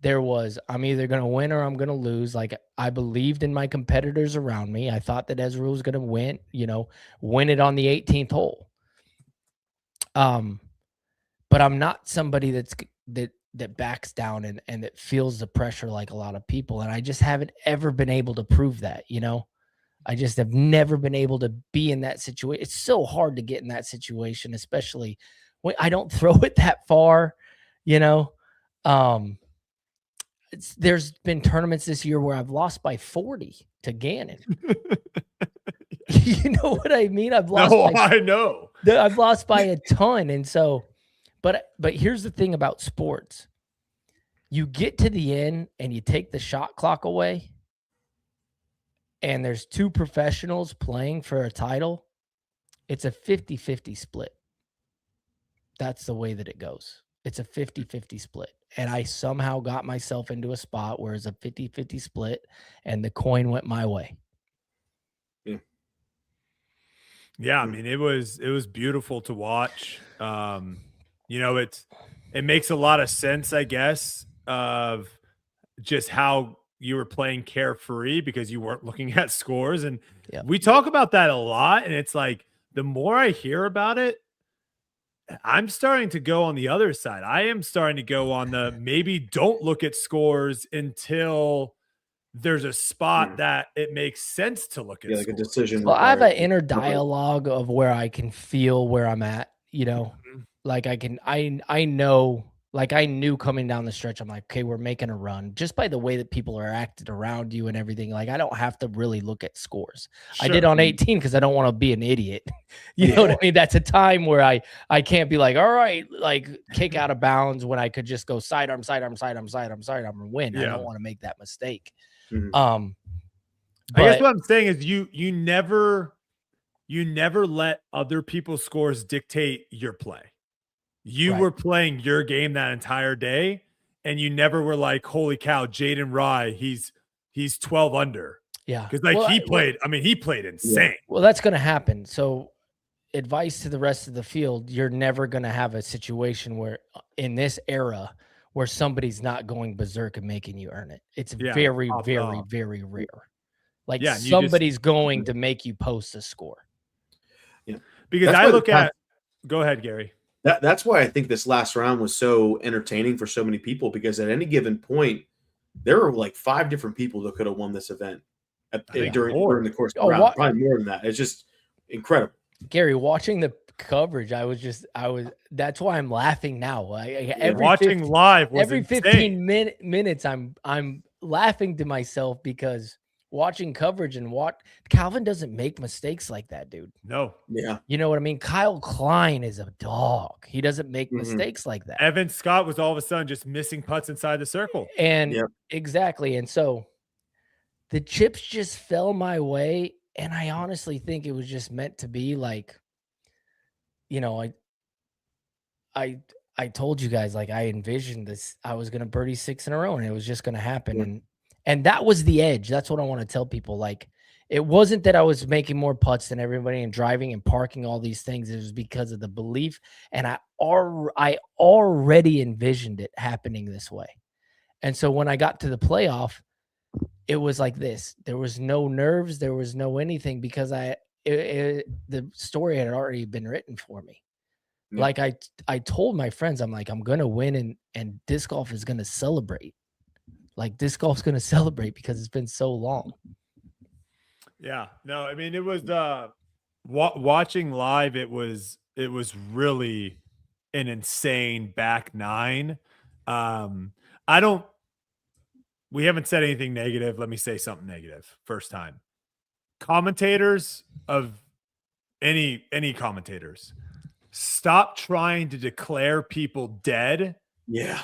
There was, I'm either going to win or I'm going to lose. Like, I believed in my competitors around me. I thought that Ezra was going to win it on the 18th hole. But I'm not somebody that backs down and that feels the pressure like a lot of people. And I just haven't ever been able to prove that, I just have never been able to be in that situation. It's so hard to get in that situation, especially when I don't throw it that far, there's been tournaments this year where I've lost by 40 to Gannon. You know what I mean? I've lost. I know. I've lost by a ton. And so, but here's the thing about sports. You get to the end and you take the shot clock away, and there's 2 professionals playing for a title. It's a 50-50 split. That's the way that it goes. It's a 50-50 split. And I somehow got myself into a spot where it's a 50-50 split and the coin went my way. Yeah, I mean, it was beautiful to watch. It makes a lot of sense, I guess, of just how you were playing carefree because you weren't looking at scores. And we talk about that a lot. And it's like, the more I hear about it, I'm starting to go on the other side. I am starting to go on the maybe don't look at scores until there's a spot that it makes sense to look at like a scores. decision. Well, I have an required. inner dialogue of where I can feel where I'm at, you know, Mhm. like I know, like I knew coming down the stretch, I'm like, okay, we're making a run just by the way that people are acting around you and everything. Like I don't have to really look at scores. I did Sure. on 18 because I don't want to be an idiot. You know what I mean? That's a time where I can't be like, all right, like kick out of bounds when I could just go sidearm, sidearm, sidearm, sidearm, sidearm and win. I Yeah. don't want to make that mistake. Mhm. I guess But what I'm saying is you never let other people's scores dictate your play. You Right. were playing your game that entire day, and you never were like, holy cow, Jaden Rye, he's 12 under. yeah, Because like he played insane. well, that's going to happen. So advice to the rest of the field, you're never going to have a situation where in this era where somebody's not going berserk and making you earn it. It's Yeah, very, top very, dog. very rare. Like Yeah, and you just somebody's going to make you post a score. because That's I why look at go ahead, Gary. That's why I think this last round was so entertaining for so many people, because at any given point, there were like 5 different people that could have won this event during the course of the round. Probably more than that. It's just incredible. Gary, watching the coverage, that's why I'm laughing now. Watching live was every insane. 15 minutes, I'm laughing to myself because watching coverage and Calvin doesn't make mistakes like that, dude. No. Yeah. You know what I mean? Kyle Klein is a dog. He doesn't make mistakes like that. Evan Scott was all of a sudden just missing putts inside the circle. And exactly. And so the chips just fell my way. And I honestly think it was just meant to be like, you know, I told you guys, like I envisioned this, I was going to birdie 6 in a row and it was just going to happen. And that was the edge. That's what I want to tell people. Like, it wasn't that I was making more putts than everybody and driving and parking all these things. It was because of the belief. And I already envisioned it happening this way. And so when I got to the playoff, it was like this. There was no nerves. There was no anything because the story had already been written for me. Yeah. Like I told my friends, I'm like, I'm going to win and disc golf is going to celebrate. Like disc golf's going to celebrate because it's been so long. Yeah. No, I mean, it was watching live. It was really an insane back 9. We haven't said anything negative. Let me say something negative. First time. Commentators of any commentators, stop trying to declare people dead. Yeah.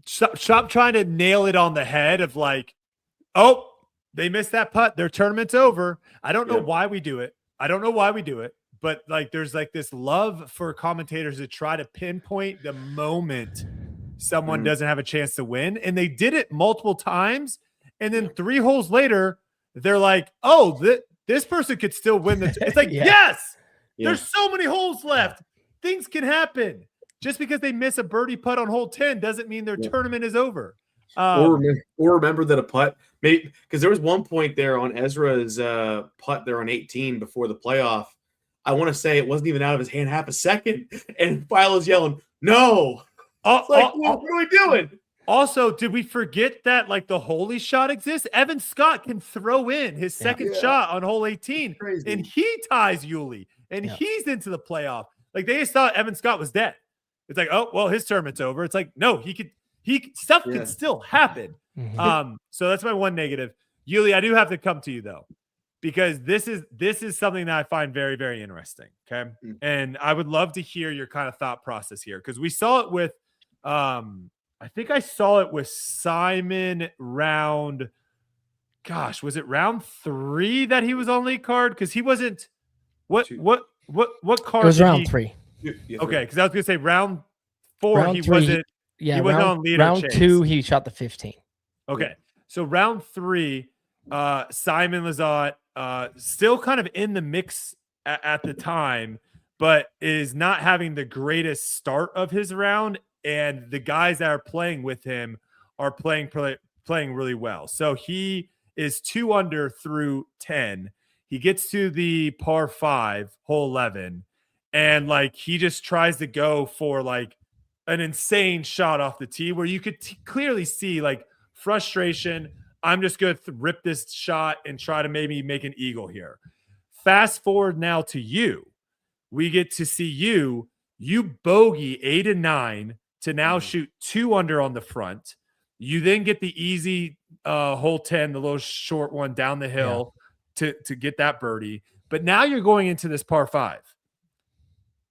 Stop trying to nail it on the head of like, oh, they missed that putt. Their tournament's over. I don't know why we do it. But like, there's like this love for commentators to try to pinpoint the moment someone doesn't have a chance to win. And they did it multiple times. And then 3 holes later, they're like, oh, this person could still win. It's like, yes, there's so many holes left. Things can happen. Just because they miss a birdie putt on hole 10 doesn't mean their tournament is over. Or remember that a putt, maybe because there was one point there on Ezra's putt there on 18 before the playoff. I want to say it wasn't even out of his hand half a second, and Philo's yelling, "No!" What are we doing? Also, did we forget that like the holy shot exists? Evan Scott can throw in his second shot on hole 18, and he ties Uli, and he's into the playoff. Like they just thought Evan Scott was dead. It's like, oh well, his tournament's over. It's like, no, stuff can still happen. So that's my one negative. Uli, I do have to come to you though, because this is something that I find very, very interesting. Okay. And I would love to hear your kind of thought process here. Cause we saw it with, I think I saw it with Simon round. Gosh, was it round 3 that he was on lead card? Cause he wasn't what card? It was round 3. Okay. Cause I was going to say round 4, he wasn't. Yeah, he wasn't on lead round 2, he shot the 15. Okay. So round 3, Simon Lizotte, still kind of in the mix at the time, but is not having the greatest start of his round. And the guys that are playing with him are playing really well. So he is 2 under through 10. He gets to the par 5, hole 11, and like he just tries to go for like an insane shot off the tee where you could clearly see like frustration. I'm just going to rip this shot and try to maybe make an eagle here. Fast forward now to you. We get to see you bogey 8 and 9 to now shoot 2 under on the front. You then get the easy hole 10, the little short one down the hill to get that birdie. But now you're going into this par 5.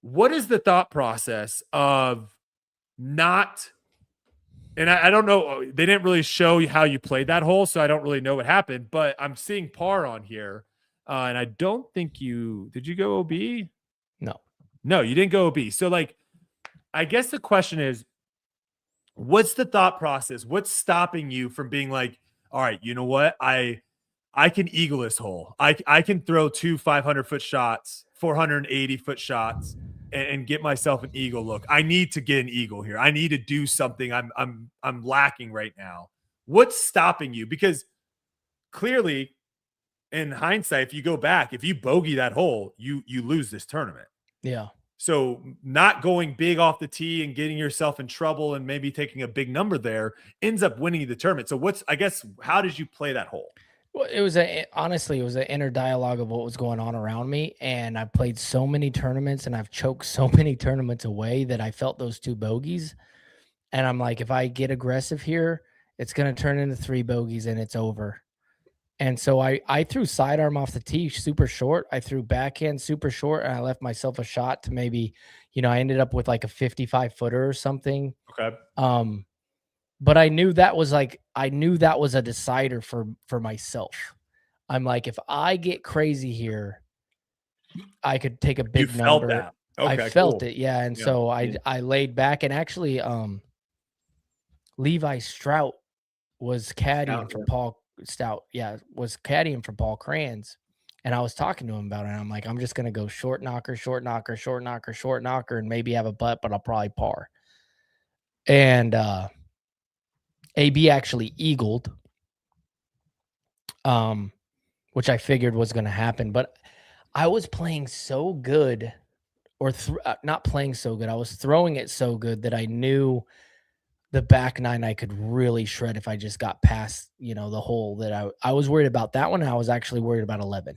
What is the thought process of not, and I don't know, they didn't really show how you played that hole, so I don't really know what happened, but I'm seeing par on here. And I don't think did you go OB? No, you didn't go OB. So like, I guess the question is, what's the thought process? What's stopping you from being like, all right, you know what? I can eagle this hole. I can throw 2 500-foot shots, 480-foot shots, and get myself an eagle look. I need to get an eagle here. I need to do something I'm lacking right now. What's stopping you? Because clearly, in hindsight, if you go back, if you bogey that hole, you lose this tournament. Yeah. So not going big off the tee and getting yourself in trouble and maybe taking a big number there ends up winning the tournament. So how did you play that hole? Well, honestly, it was an inner dialogue of what was going on around me. And I played so many tournaments and I've choked so many tournaments away that I felt those 2 bogeys. And I'm like, if I get aggressive here, it's going to turn into 3 bogeys and it's over. And so I threw sidearm off the tee super short. I threw backhand super short, and I left myself a shot to maybe, I ended up with like a 55-footer or something. Okay. But I knew that was a decider for myself. I'm like, if I get crazy here, I could take a big number. Felt that. Okay, I felt it, yeah. And so I laid back, and actually, Levi Strout was caddying for Paul Stout, was caddying for Paul Kranz, and I was talking to him about it. And I'm like, I'm just gonna go short knocker, short knocker, short knocker, short knocker, and maybe have a putt, but I'll probably par. And AB actually eagled, which I figured was gonna happen, but I was playing so good, or not playing so good. I was throwing it so good that I knew the back 9 I could really shred if I just got past, the hole that I was worried about that one. And I was actually worried about 11.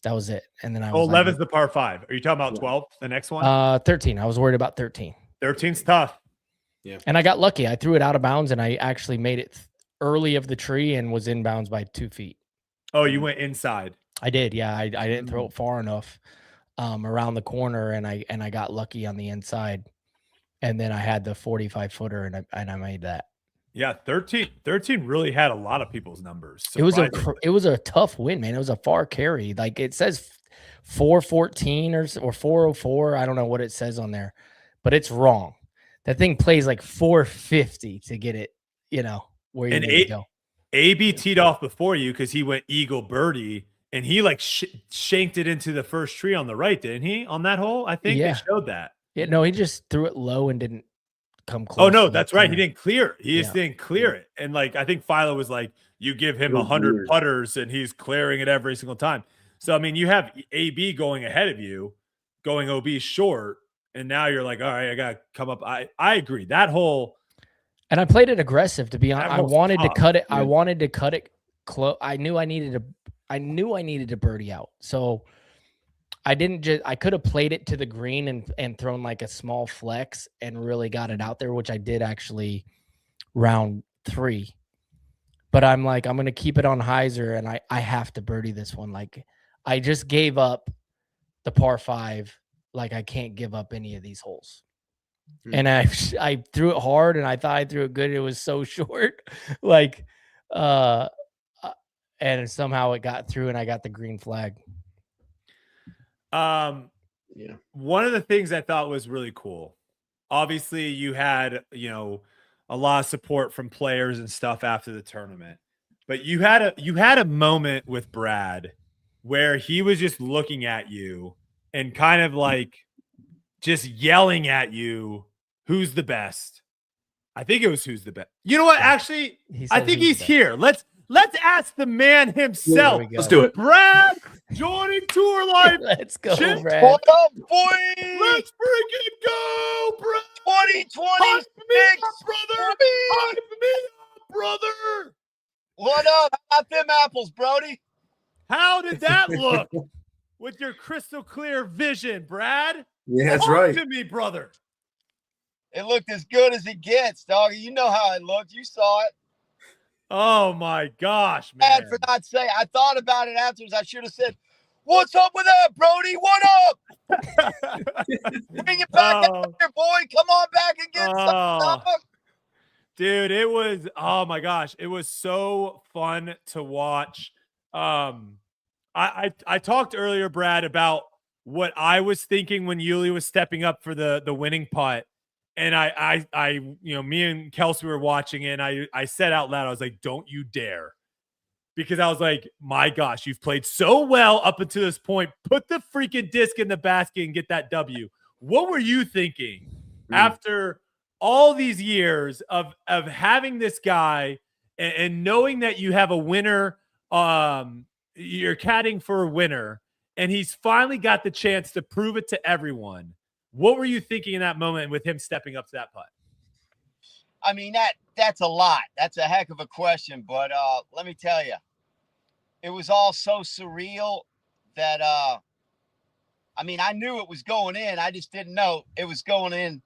That was it. And then 11 is the par 5. Are you talking about 12, the next one? 13. I was worried about 13. 13's tough. Yeah. And I got lucky. I threw it out of bounds and I actually made it early of the tree and was in bounds by 2 feet. Oh, you went inside. I did. Yeah. I didn't throw it far enough around the corner, and I got lucky on the inside. And then I had the 45-footer, and I made that. Yeah, 13 really had a lot of people's numbers. It was a tough win, man. It was a far carry. Like it says 414 or 404. I don't know what it says on there, but it's wrong. That thing plays like 450 to get it, where you need to go. AB teed off before you because he went eagle birdie, and he like shanked it into the first tree on the right, didn't he? On that hole, I think they showed that. Yeah, no, he just threw it low and didn't come close. Oh no, that's right. He didn't clear it. He just didn't clear it. And like I think Philo was like, you give him 100 putters and he's clearing it every single time. So I mean, you have AB going ahead of you, going OB short, and now you're like, all right, I gotta come up. I agree. That hole. And I played it aggressive, to be honest. I wanted to cut it. Yeah. I wanted to cut it close. I knew I needed to birdie out. So I could have played it to the green and thrown like a small flex and really got it out there, which I did actually round 3. But I'm like, I'm going to keep it on hyzer, and I have to birdie this one. Like I just gave up the par 5. Like I can't give up any of these holes. And I threw it hard, and I thought I threw it good. It was so short. Like, and somehow it got through and I got the green flag. One of the things I thought was really cool, obviously you had, a lot of support from players and stuff after the tournament, but you had a moment with Brad where he was just looking at you and kind of like just yelling at you, who's the best? I think it was who's the best. You know what? Actually, I think he's here. Let's ask the man himself. Let's do it. Brad, Joining tour life. Let's go, Shit. Brad. What up, boy? Let's freaking go, bro. 2026, brother. boy. Hype me up, brother. What up? How about them apples, Brody? How did that look with your crystal clear vision, Brad? Yeah, that's Talk right. to me, brother. It looked as good as it gets, dog. You know how it looked. You saw it. Oh my gosh, Bad man. for not saying. I thought about it afterwards. I should have said, "What's up with that, Brody? What up? Bring it back out here, boy. Come on back and get some, dog." Dude, it was, oh my gosh, it was so fun to watch. I talked earlier, Brad, about what I was thinking when Uli was stepping up for the winning putt. And I me and Kelsey were watching it, and I said out loud, I was like, don't you dare. Because I was like, my gosh, you've played so well up until this point. Put the freaking disc in the basket and get that W. What were you thinking after all these years of having this guy and knowing that you have a winner, you're caddying for a winner, and he's finally got the chance to prove it to everyone? What were you thinking in that moment with him stepping up to that putt? I mean, that's a lot. That's a heck of a question, but let me tell you, it was all so surreal that I mean, I knew it was going in. I just didn't know it was going in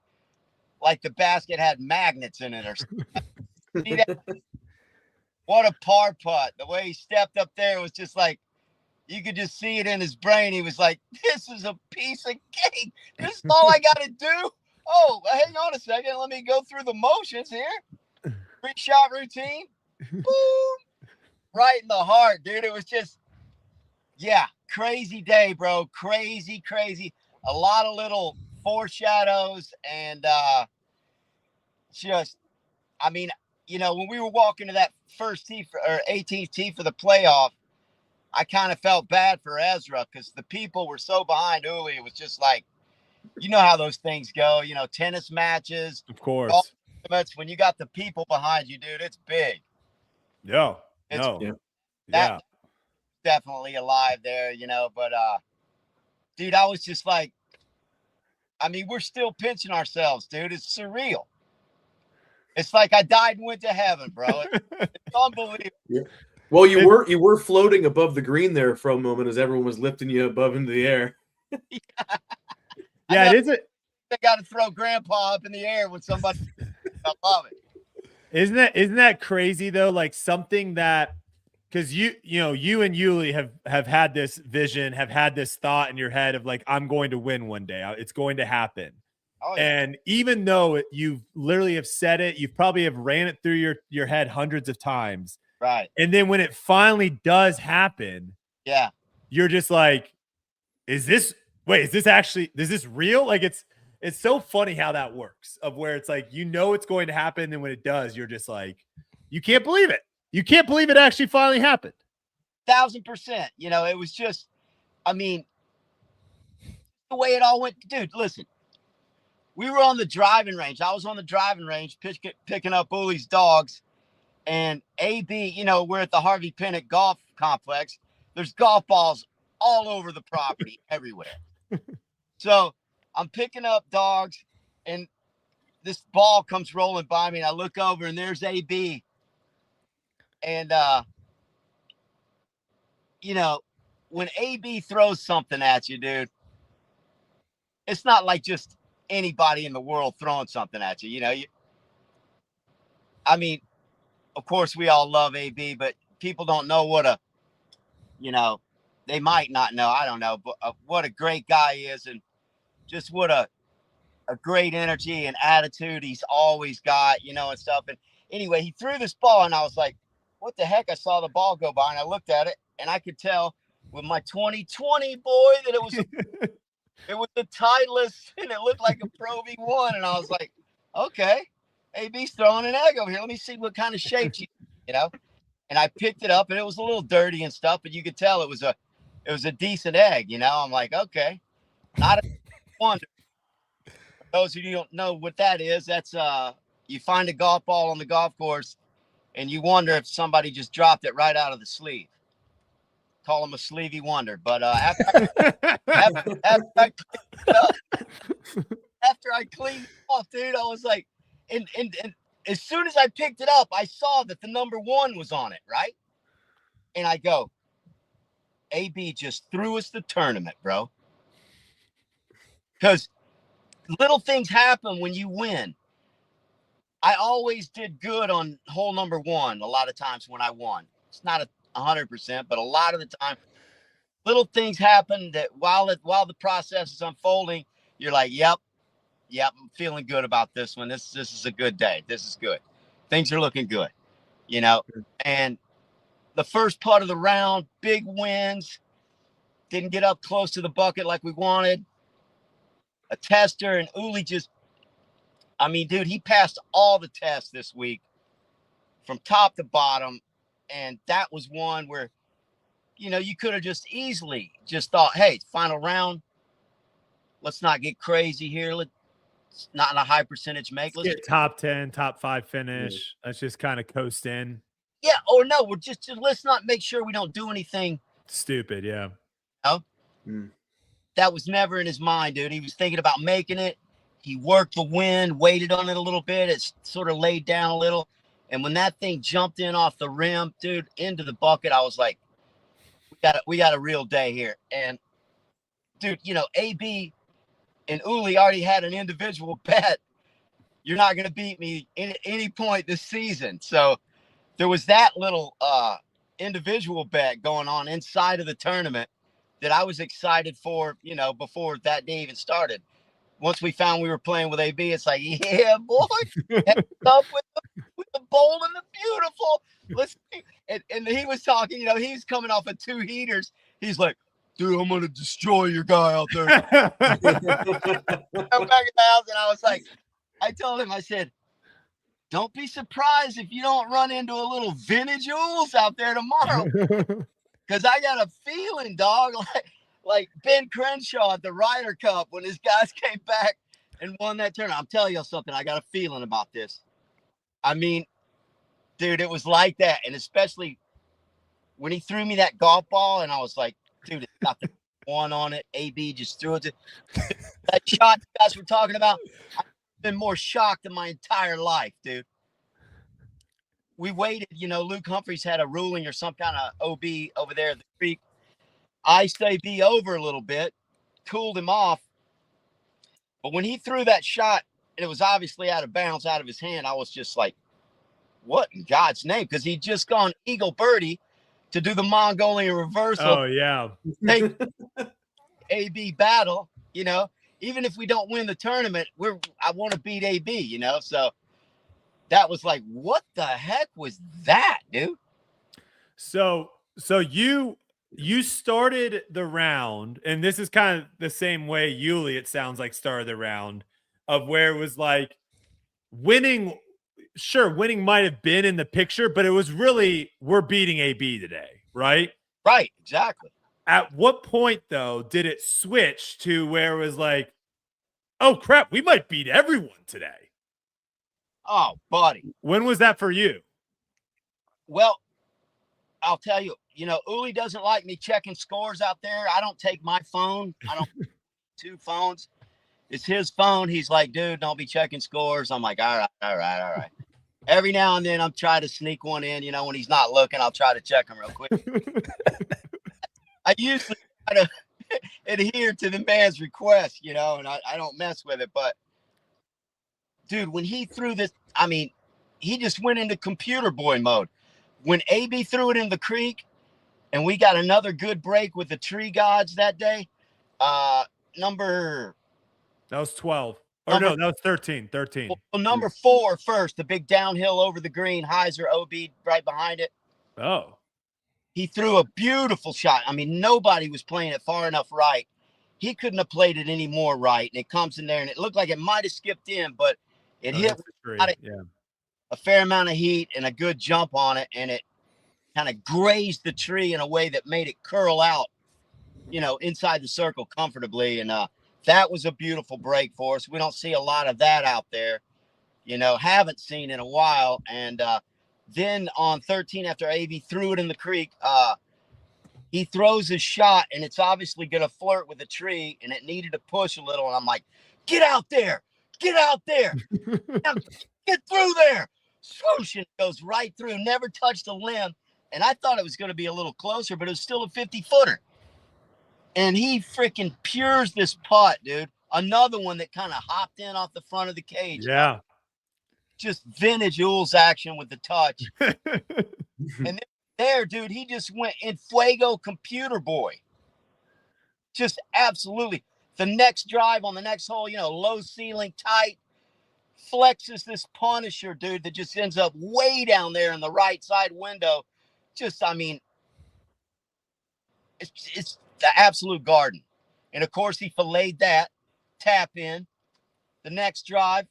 like the basket had magnets in it or something. See that? What a par putt. The way he stepped up there was just like, you could just see it in his brain. He was like, this is a piece of cake. This is all I got to do. Oh, hang on a second. Let me go through the motions here. 3-shot routine. Boom. Right in the heart, dude. It was just, yeah, crazy day, bro. Crazy, crazy. A lot of little foreshadows and just, I mean, when we were walking to that first tee or 18th tee for the playoff, I kind of felt bad for Ezra because the people were so behind Uli. It was just like, you know how those things go, tennis matches. Of course. When you got the people behind you, dude, it's big. That's definitely alive there, but dude, I was just like, I mean, we're still pinching ourselves, dude. It's surreal. It's like I died and went to heaven, bro. It's unbelievable. Yeah. Well, you were floating above the green there for a moment as everyone was lifting you above into the air. Yeah, it is. They got to throw Grandpa up in the air with somebody. I love it. Isn't that crazy though? Like something that, because you and Uli have had this vision, have had this thought in your head of like, I'm going to win one day. It's going to happen. Oh, yeah. And even though you literally have said it, you probably have ran it through your head hundreds of times. Right. And then when it finally does happen, yeah, you're just like, is this real? Like it's so funny how that works, of where it's like, it's going to happen. And when it does, you're just like, you can't believe it. You can't believe it actually finally happened. 1000%. It was just, I mean, the way it all went, dude, listen, we were on the driving range. I was on the driving range picking up Uli's dogs. And AB, we're at the Harvey Pennant Golf Complex. There's golf balls all over the property, everywhere. So I'm picking up dogs, and this ball comes rolling by me, and I look over, and there's AB. And, when AB throws something at you, dude, it's not like just anybody in the world throwing something at you. I mean, of course, we all love AB, but people don't know they might not know. I don't know, but what a great guy he is, and just what a great energy and attitude he's always got, and stuff. And anyway, he threw this ball, and I was like, what the heck? I saw the ball go by, and I looked at it, and I could tell with my 2020 boy that it was a Titleist, and it looked like a Pro V1, and I was like, okay. AB's throwing an egg over here. Let me see what kind of shape And I picked it up, and it was a little dirty and stuff, but you could tell it was a decent egg. I'm like, okay, not a wonder. For those of you who don't know what that is, that's you find a golf ball on the golf course, and you wonder if somebody just dropped it right out of the sleeve. call him a sleevey wonder. But after I cleaned it off, dude, I was like, and as soon as I picked it up, I saw that the number 1 was on it, right? And I go, AB just threw us the tournament, bro. Because little things happen when you win. I always did good on hole number 1 a lot of times when I won. It's not 100%, but a lot of the time, little things happen that while the process is unfolding, you're like, yep, I'm feeling good about this one. This is a good day. This is good. Things are looking good, you know. And the first part of the round, big wins, didn't get up close to the bucket like we wanted. A tester, and Uli just, I mean, dude, he passed all the tests this week from top to bottom. And that was one where, you know, you could have just easily just thought, hey, final round, let's not get crazy here. Let's not in a high percentage make. Let's get top 10, top 5 finish. Let's just kind of coast in. Yeah, or no, we're just let's not make sure we don't do anything stupid. Yeah. You know? That was never in his mind, dude. He was thinking about making it. He worked the wind, waited on it a little bit. It sort of laid down a little. And when that thing jumped in off the rim, dude, into the bucket, I was like, we got a real day here. And dude, you know, AB and Uli already had an individual bet. You're not going to beat me at any point this season. So there was that little individual bet going on inside of the tournament that I was excited for, you know, before that day even started. Once we found we were playing with AB, it's like, yeah, boy, up with the bold and the beautiful. Let's see. And he was talking, you know, he's coming off of 2 heaters. He's like, dude, I'm gonna destroy your guy out there. I'm back at the house, and I was like, I told him, I said, don't be surprised if you don't run into a little vintage Ules out there tomorrow. Because I got a feeling, dog, like Ben Crenshaw at the Ryder Cup when his guys came back and won that tournament. I'm telling you something. I got a feeling about this. I mean, dude, it was like that. And especially when he threw me that golf ball, and I was like, dude, it's got the 1 on it. AB just threw it to that shot you guys were talking about. I've been more shocked in my entire life, dude. We waited, you know, Luke Humphreys had a ruling or some kind of OB over there at the creek. Iced AB over a little bit, cooled him off. But when he threw that shot, and it was obviously out of bounds, out of his hand, I was just like, what in God's name? Because he'd just gone eagle birdie to do the Mongolian reversal. Oh, yeah. Take AB battle, you know. Even if we don't win the tournament, I want to beat AB, you know. So that was like, what the heck was that, dude? So you started the round, and this is kind of the same way Uli, it sounds like, started the round, of where it was like winning. Sure, winning might have been in the picture, but it was really, we're beating AB today, right? Right, exactly. At what point, though, did it switch to where it was like, oh, crap, we might beat everyone today? Oh, buddy. When was that for you? Well, I'll tell you, you know, Uli doesn't like me checking scores out there. I don't take my phone. I don't 2 phones. It's his phone. He's like, dude, don't be checking scores. I'm like, all right. Every now and then I'm trying to sneak one in, you know, when he's not looking, I'll try to check him real quick. I usually try to adhere to the man's request, you know, and I don't mess with it. But, dude, when he threw this, I mean, he just went into computer boy mode. When AB threw it in the creek and we got another good break with the tree gods that day, number... That was 12. Or no, that was 13. 13. Well, number 4 first, the big downhill over the green, Heiser OB right behind it. Oh. He threw a beautiful shot. I mean, nobody was playing it far enough right. He couldn't have played it any more right. And it comes in there, and it looked like it might have skipped in, but it hit a fair amount of heat and a good jump on it, and it kind of grazed the tree in a way that made it curl out, you know, inside the circle comfortably. And that was a beautiful break for us. We don't see a lot of that out there, you know, haven't seen in a while. And then on 13, after AB threw it in the creek, he throws his shot, and it's obviously going to flirt with the tree, and it needed to push a little. And I'm like, get out there. Get out there. Get through there. Swoosh, and it goes right through, never touched a limb. And I thought it was going to be a little closer, but it was still a 50-footer. And he freaking pures this putt, dude. Another one that kind of hopped in off the front of the cage. Yeah. Just vintage Ules action with the touch. And then there, dude, he just went in fuego computer boy. Just absolutely. The next drive on the next hole, low ceiling, tight, flexes this Punisher, dude, that just ends up way down there in the right side window. Just, I mean, it's the absolute garden. And of course, he filleted that, tap in. The next drive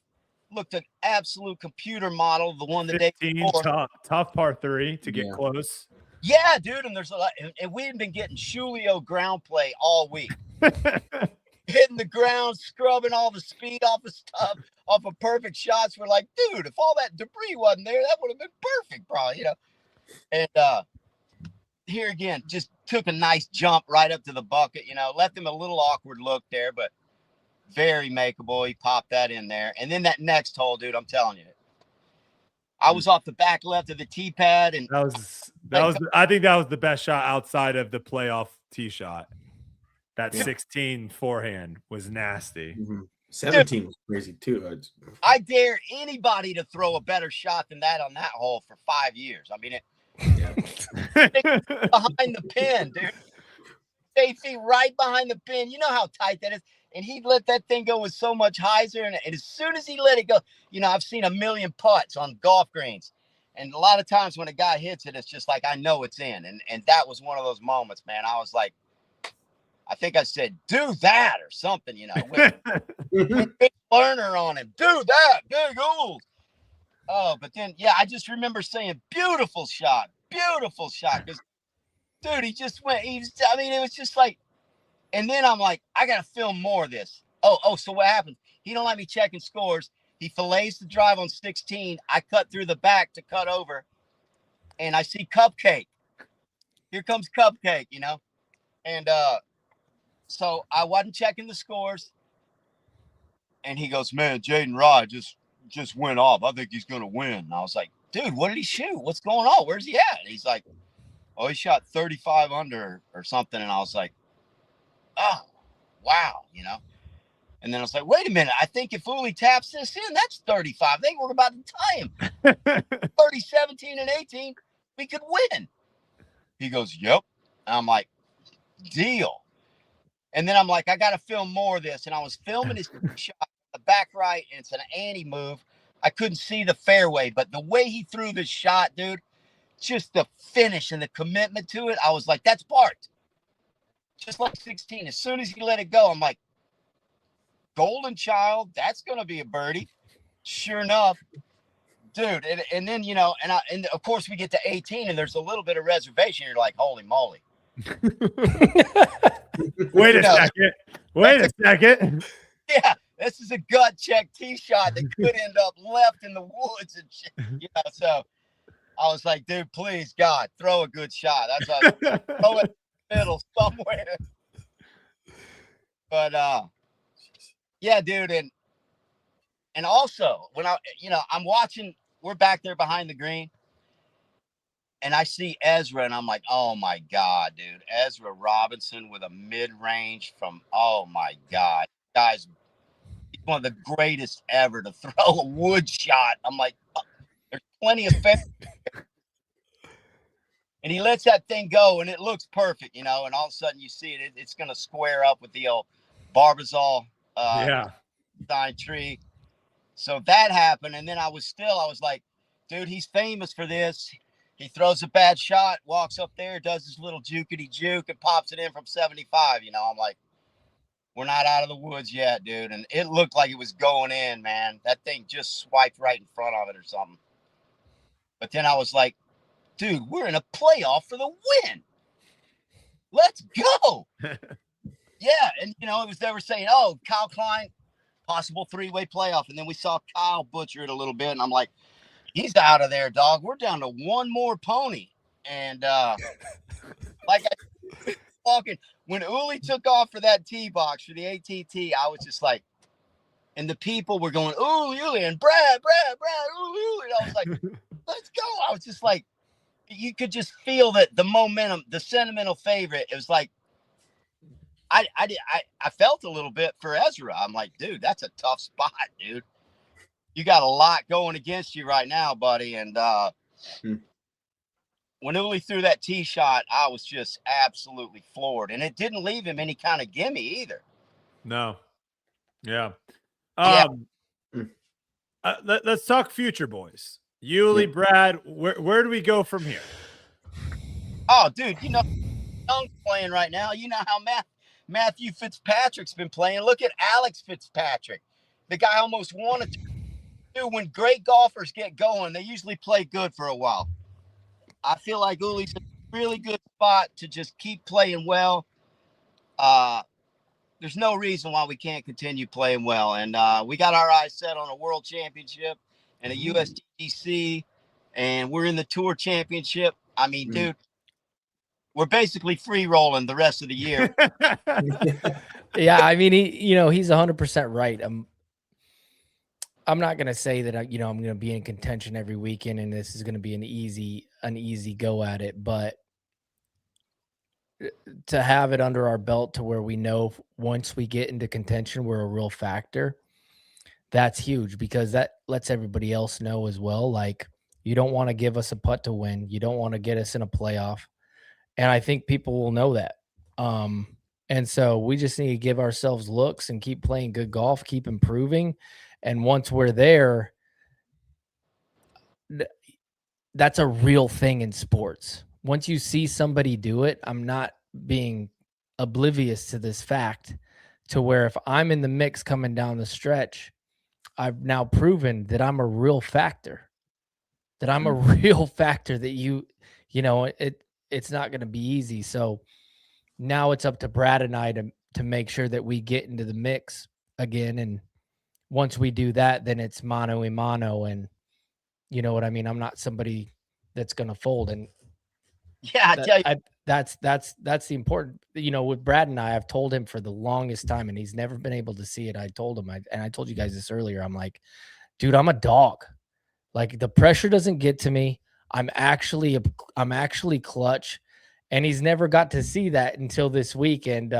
looked an absolute computer model, the one the day 15, before. tough par 3 to get close. Yeah, dude, and there's a lot, and we've been getting Julio ground play all week. Hitting the ground, scrubbing all the speed off of stuff, off of perfect shots. We're like, dude, if all that debris wasn't there, that would have been perfect, probably, And here again, just took a nice jump right up to the bucket, left him a little awkward look there, but very makeable. He popped that in there. And then that next hole, dude, I'm telling you, I was off the back left of the tee pad, and that was I think that was the best shot outside of the playoff tee shot. That 16 forehand was nasty. 17 was crazy too. I dare anybody to throw a better shot than that on that hole for 5 years. I mean, behind the pin, dude. 8 feet right behind the pin. You know how tight that is. And he let that thing go with so much hyzer. And as soon as he let it go, I've seen a million putts on golf greens. And a lot of times when a guy hits it, it's just like, I know it's in. And that was one of those moments, man. I was like, I think I said, do that or something, with big learner on him. Do that, big Ules. Oh, but then, I just remember saying, beautiful shot. Because, dude, he just went, it was just like, and then I'm like, I got to film more of this. So what happens? He don't let me checking scores. He fillets the drive on 16. I cut through the back to cut over, and I see Cupcake. Here comes Cupcake, And so I wasn't checking the scores, and he goes, man, Jaden Rye just went off. I think he's going to win. And I was like, dude, what did he shoot? What's going on? Where's he at? And he's like, oh, he shot 35 under or something. And I was like, oh, wow, And then I was like, wait a minute. I think if Uli taps this in, that's 35. I think we're about to tie him. 30, 17, and 18, we could win. He goes, yep. And I'm like, deal. And then I'm like, I got to film more of this. And I was filming his shot, the back right, and it's an anti move. I couldn't see the fairway, but the way he threw the shot, dude, just the finish and the commitment to it, I was like, that's Bart. Just like 16. As soon as he let it go, I'm like, golden child, that's going to be a birdie. Sure enough, dude. And then, and of course we get to 18 and there's a little bit of reservation. You're like, holy moly. Wait a second. Yeah, this is a gut check tee shot that could end up left in the woods and shit. So I was like, dude, please, God, throw a good shot. That's what throw it in the middle somewhere. But yeah, dude, and also when I'm watching, we're back there behind the green. And I see Ezra, and I'm like, oh, my God, dude. Ezra Robinson with a mid-range from, oh, my God. Guy's one of the greatest ever to throw a wood shot. I'm like, oh, there's plenty of fair. And he lets that thing go, and it looks perfect, and all of a sudden you see it. It's going to square up with the old Barbazol sign tree. So that happened, and then I was like, dude, he's famous for this. He throws a bad shot, walks up there, does his little jukety juke, and pops it in from 75. I'm like, we're not out of the woods yet, dude. And it looked like it was going in, man. That thing just swiped right in front of it or something. But then I was like, dude, we're in a playoff for the win. Let's go. Yeah. And, they were saying, oh, Kyle Klein, possible 3-way playoff. And then we saw Kyle butcher it a little bit. And I'm like, he's out of there, dog. We're down to one more pony. And like walking. When Uli took off for that tee box for the ATT, I was just like, and the people were going, Uli, and Brad, Uli. And I was like, let's go. I was just like, you could just feel that the momentum, the sentimental favorite. It was like, I felt a little bit for Ezra. I'm like, dude, that's a tough spot, dude. You got a lot going against you right now, buddy. And when Uli threw that tee shot, I was just absolutely floored. And it didn't leave him any kind of gimme either. No. Yeah. Yeah. Let's talk future, boys. Uli, Brad, where do we go from here? Oh, dude, you know, Young's playing right now. You know how Matthew Fitzpatrick's been playing. Look at Alex Fitzpatrick. The guy almost won a Dude, when great golfers get going, they usually play good for a while. I feel like Uli's a really good spot to just keep playing well. There's no reason why we can't continue playing well. And we got our eyes set on a world championship and a USDGC, and we're in the tour championship. I mean, dude, we're basically free rolling the rest of the year. Yeah, I mean, he's 100% right. I'm not gonna say that I'm gonna be in contention every weekend and this is gonna be an easy go at it, but to have it under our belt to where we know once we get into contention we're a real factor, that's huge because that lets everybody else know as well. Like, you don't want to give us a putt to win, you don't want to get us in a playoff, and I think people will know that. And so we just need to give ourselves looks and keep playing good golf, keep improving. And once we're there, that's a real thing in sports. Once you see somebody do it, I'm not being oblivious to this fact, to where if I'm in the mix coming down the stretch, I've now proven that I'm a real factor, that it's not going to be easy. So now it's up to Brad and I to make sure that we get into the mix again. And once we do that, then it's mano a mano, and you know what I mean? I'm not somebody that's going to fold. And yeah, I tell you, that's the important, with Brad and I've told him for the longest time, and he's never been able to see it. I told him, and I told you guys this earlier. I'm like, dude, I'm a dog. Like, the pressure doesn't get to me. I'm actually clutch. And he's never got to see that until this week. And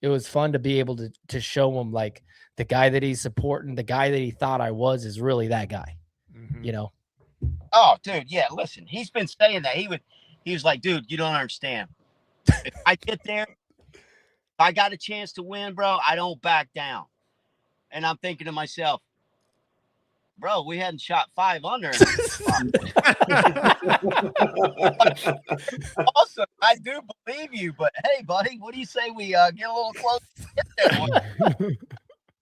it was fun to be able to show him, like, the guy that he's supporting, the guy that he thought I was is really that guy, Oh, dude, yeah, listen, he's been saying that. He was like, dude, you don't understand. If I get there, if I got a chance to win, bro, I don't back down. And I'm thinking to myself, bro, we hadn't shot 5 under. Also, I do believe you, but hey, buddy, what do you say we get a little close?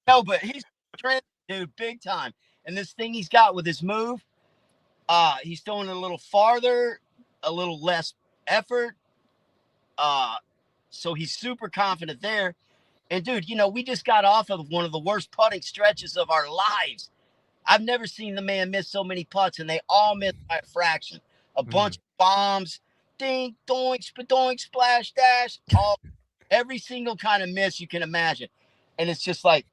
No, but he's trending, dude, big time. And this thing he's got with his move, he's throwing it a little farther, a little less effort. So he's super confident there. And dude, we just got off of one of the worst putting stretches of our lives. I've never seen the man miss so many putts, and they all missed by a fraction. A bunch of bombs, ding, doink, spadoink, splash, dash, every single kind of miss you can imagine. And it's just like,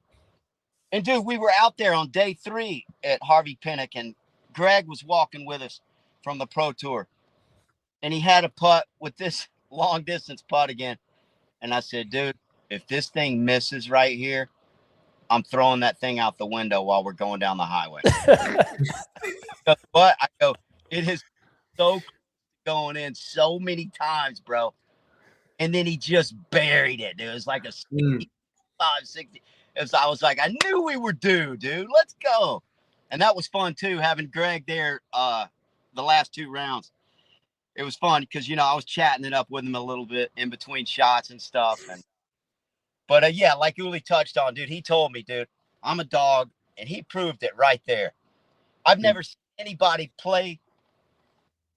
and dude, we were out there on day 3 at Harvey Pinnock, and Greg was walking with us from the Pro Tour, and he had a putt with this long distance putt again. And I said, dude, if this thing misses right here, I'm throwing that thing out the window while we're going down the highway. But I go, it is so going in so many times, bro. And then he just buried it. It was like a 65, 60. I was like, I knew we were due, dude. Let's go. And that was fun too, having Greg there the last 2 rounds. It was fun because, I was chatting it up with him a little bit in between shots and stuff. But yeah, like Uli touched on, dude, he told me, dude, I'm a dog, and he proved it right there. I've never seen anybody play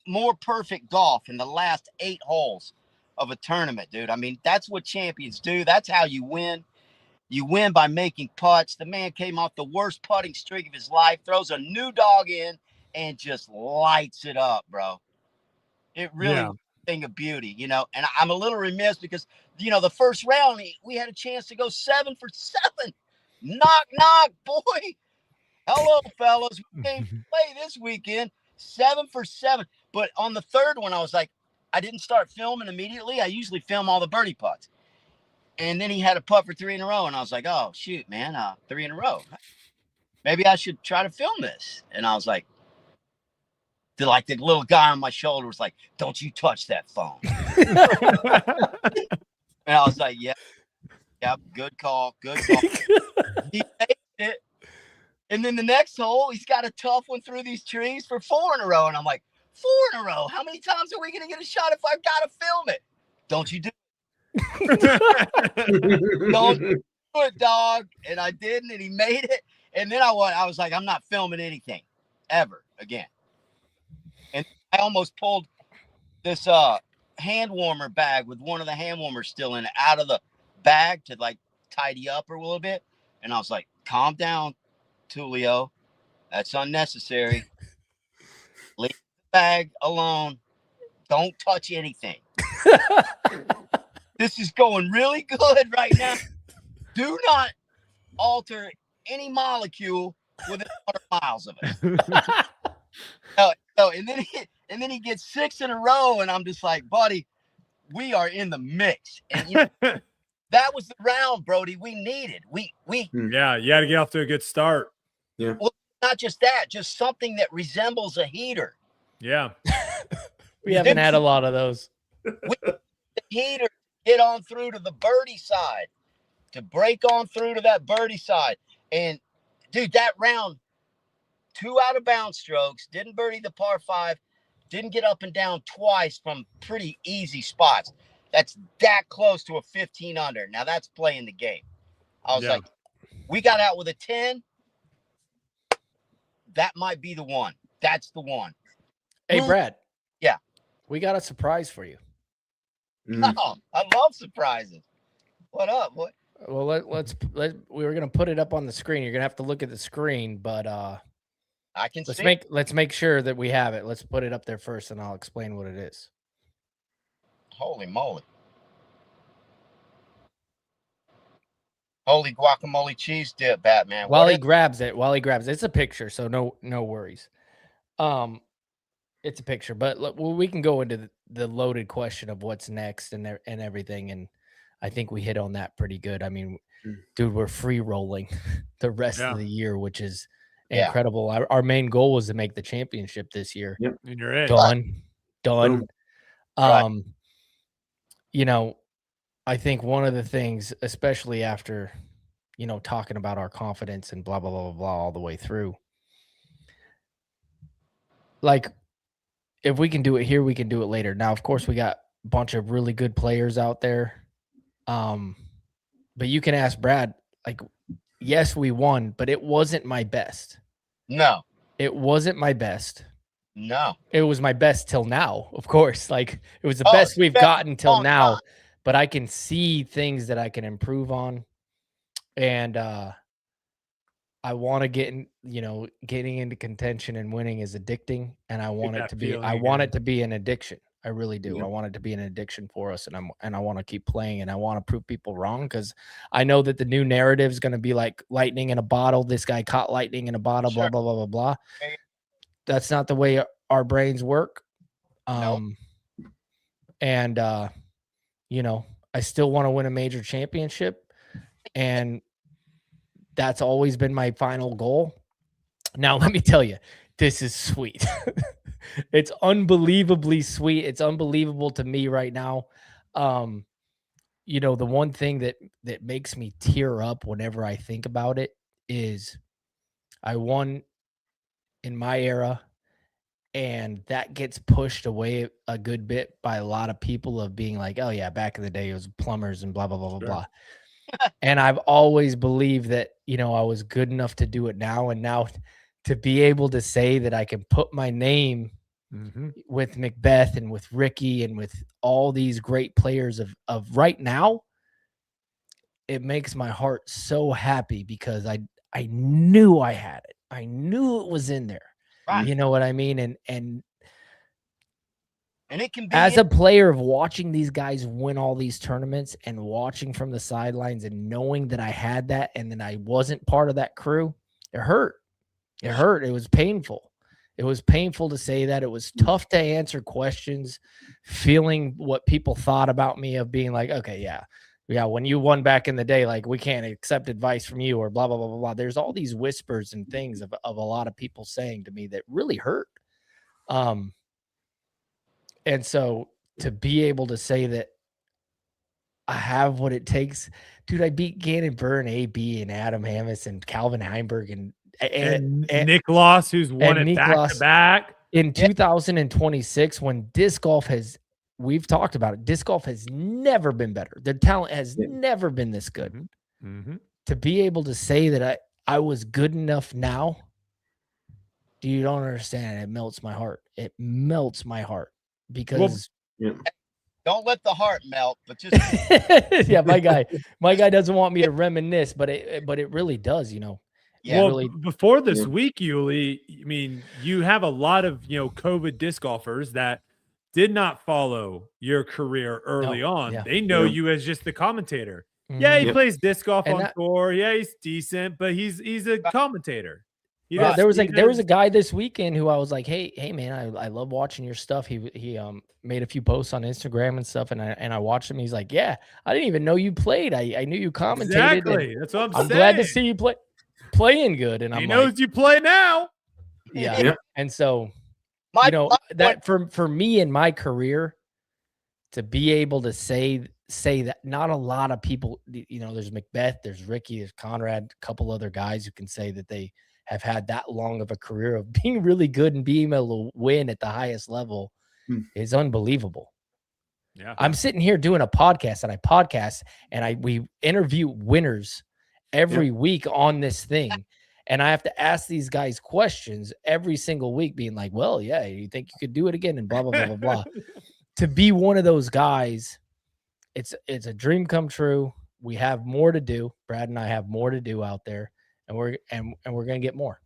more perfect golf in the last 8 holes of a tournament, dude. I mean, that's what champions do. That's how you win. You win by making putts. The man came off the worst putting streak of his life, throws a new dog in, and just lights it up, bro. It really, thing of beauty, you know. And I'm a little remiss because, you know, the first round we had a chance to go 7 for 7. Knock, knock, boy. Hello, fellas. We came to play this weekend. 7 for 7. But on the third one, I was like, I didn't start filming immediately. I usually film all the birdie putts. And then he had a putt for 3 in a row. And I was like, oh, shoot, man, 3 in a row. Maybe I should try to film this. And I was like, the little guy on my shoulder was like, don't you touch that phone. And I was like, yeah, good call. He made it. And then the next hole, he's got a tough one through these trees for 4 in a row. And I'm like, 4 in a row? How many times are we going to get a shot if I've got to film it? Don't you do it. Don't do it, dog. And I didn't, and he made it. And then I was like, I'm not filming anything ever again. And I almost pulled this hand warmer bag with one of the hand warmers still in it out of the bag to like tidy up a little bit. And I was like, calm down, Tulio. That's unnecessary. Leave the bag alone. Don't touch anything. This is going really good right now. Do not alter any molecule within 100 miles of it. So, and then he gets 6 in a row, and I'm just like, buddy, we are in the mix. And you know, that was the round, Brody, we needed. Yeah, you got to get off to a good start. Yeah. Well, not just that, just something that resembles a heater. Yeah. We haven't had a lot of those. The heater get on through to the birdie side, to break on through to that birdie side. And dude, that round, 2 out of bounds strokes, didn't birdie the par 5, didn't get up and down twice from pretty easy spots. That's that close to a 15 under. Now that's playing the game. I was like, we got out with a 10. That might be the one. That's the one. Hey, Brad. Yeah. We got a surprise for you. Oh, I love surprises. What up? What? Well, we were gonna put it up on the screen. You're gonna have to look at the screen, but I can see. Let's make sure that we have it. Let's put it up there first, and I'll explain what it is. Holy moly! Holy guacamole cheese dip, Batman. While he grabs it, it's a picture, so no worries. It's a picture, but we can go into the loaded question of what's next and everything, and I think we hit on that pretty good. I mean, dude, we're free rolling the rest of the year, which is incredible. Our main goal was to make the championship this year. Yep. And you're in. Done. Boom. You know, I think one of the things, especially after, you know, talking about our confidence and blah, blah, blah, blah, blah, all the way through, like, if we can do it here, we can do it later. Now, of course, we got a bunch of really good players out there. But you can ask Brad, like, yes, we won, but it wasn't my best. No. It wasn't my best. No. It was my best till now, of course. Like, it was the best we've gotten till now, but I can see things that I can improve on. And I want to get in, you know, getting into contention and winning is addicting. And I want it to be, an addiction. I really do. I want it to be an addiction for us. And I want to keep playing, and I want to prove people wrong, because I know that the new narrative is going to be like lightning in a bottle. This guy caught lightning in a bottle, blah, blah, blah, blah, blah. That's not the way our brains work. And, you know, I still want to win a major championship, and that's always been my final goal. Now, let me tell you, this is sweet. It's unbelievably sweet. It's unbelievable to me right now. You know, the one thing that makes me tear up whenever I think about it is I won in my era, and that gets pushed away a good bit by a lot of people of being like, oh yeah, back in the day it was plumbers and blah, blah, blah, blah, blah. And I've always believed that, you know, I was good enough to do it now. And now to be able to say that I can put my name with Macbeth and with Ricky and with all these great players of right now, it makes my heart so happy, because I knew I had it. I knew it was in there. Right. You know what I mean? And And it can be As a player of watching these guys win all these tournaments and watching from the sidelines and knowing that I had that and then I wasn't part of that crew, it hurt. It hurt. It was painful. It was painful to say that. It was tough to answer questions, feeling what people thought about me, of being like, okay, yeah, when you won back in the day, like, we can't accept advice from you, or blah, blah, blah, blah, blah. There's all these whispers and things of a lot of people saying to me that really hurt. And so to be able to say that I have what it takes, dude, I beat Gannon Byrne, AB, and Adam Hammis, and Calvin Heimberg, and Niklas, who's won and it back Niklas to back in 2026, when disc golf has, we've talked about it, disc golf has never been better. The talent has never been this good. Mm-hmm. To be able to say that I was good enough now, you don't understand. It melts my heart. It melts my heart because don't let the heart melt, but just yeah, my guy doesn't want me to reminisce, but it really does, you know. Yeah. Well, really, before this week, Uli, I mean, you have a lot of, COVID disc golfers that did not follow your career early on. yeah. They know you as just the commentator. Mhm. Yeah, he plays disc golf And on tour. Yeah, he's decent, but he's a commentator. There was a guy this weekend who I was like, hey man, I love watching your stuff. He made a few posts on Instagram and stuff, and I watched him. He's like, yeah, I didn't even know you played. I knew you commentated. Exactly. That's what I'm saying. Glad to see you playing good. And he knows you play now. Yeah. And so, that for me in my career, to be able to say that, not a lot of people, there's Macbeth, there's Ricky, there's Conrad, a couple other guys who can say that they have had that long of a career of being really good and being able to win at the highest level is unbelievable. Yeah. I'm sitting here doing a podcast, and we interview winners every week on this thing. And I have to ask these guys questions every single week, being like, well, yeah, you think you could do it again? And blah, blah, blah, blah, blah. To be one of those guys, it's a dream come true. We have more to do. Brad and I have more to do out there. And we're gonna get more.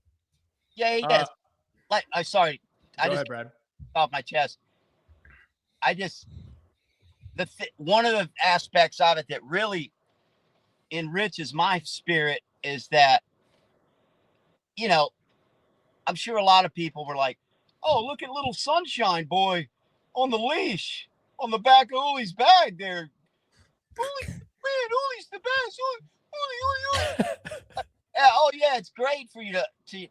Yeah, he does. I'm sorry. Go ahead, Brad. Off my chest. One of the aspects of it that really enriches my spirit is that, I'm sure a lot of people were like, "Oh, look at little Sunshine Boy on the leash on the back of Uli's bag there. Uli, man, Uli's the best. Uli. Oh yeah, it's great for you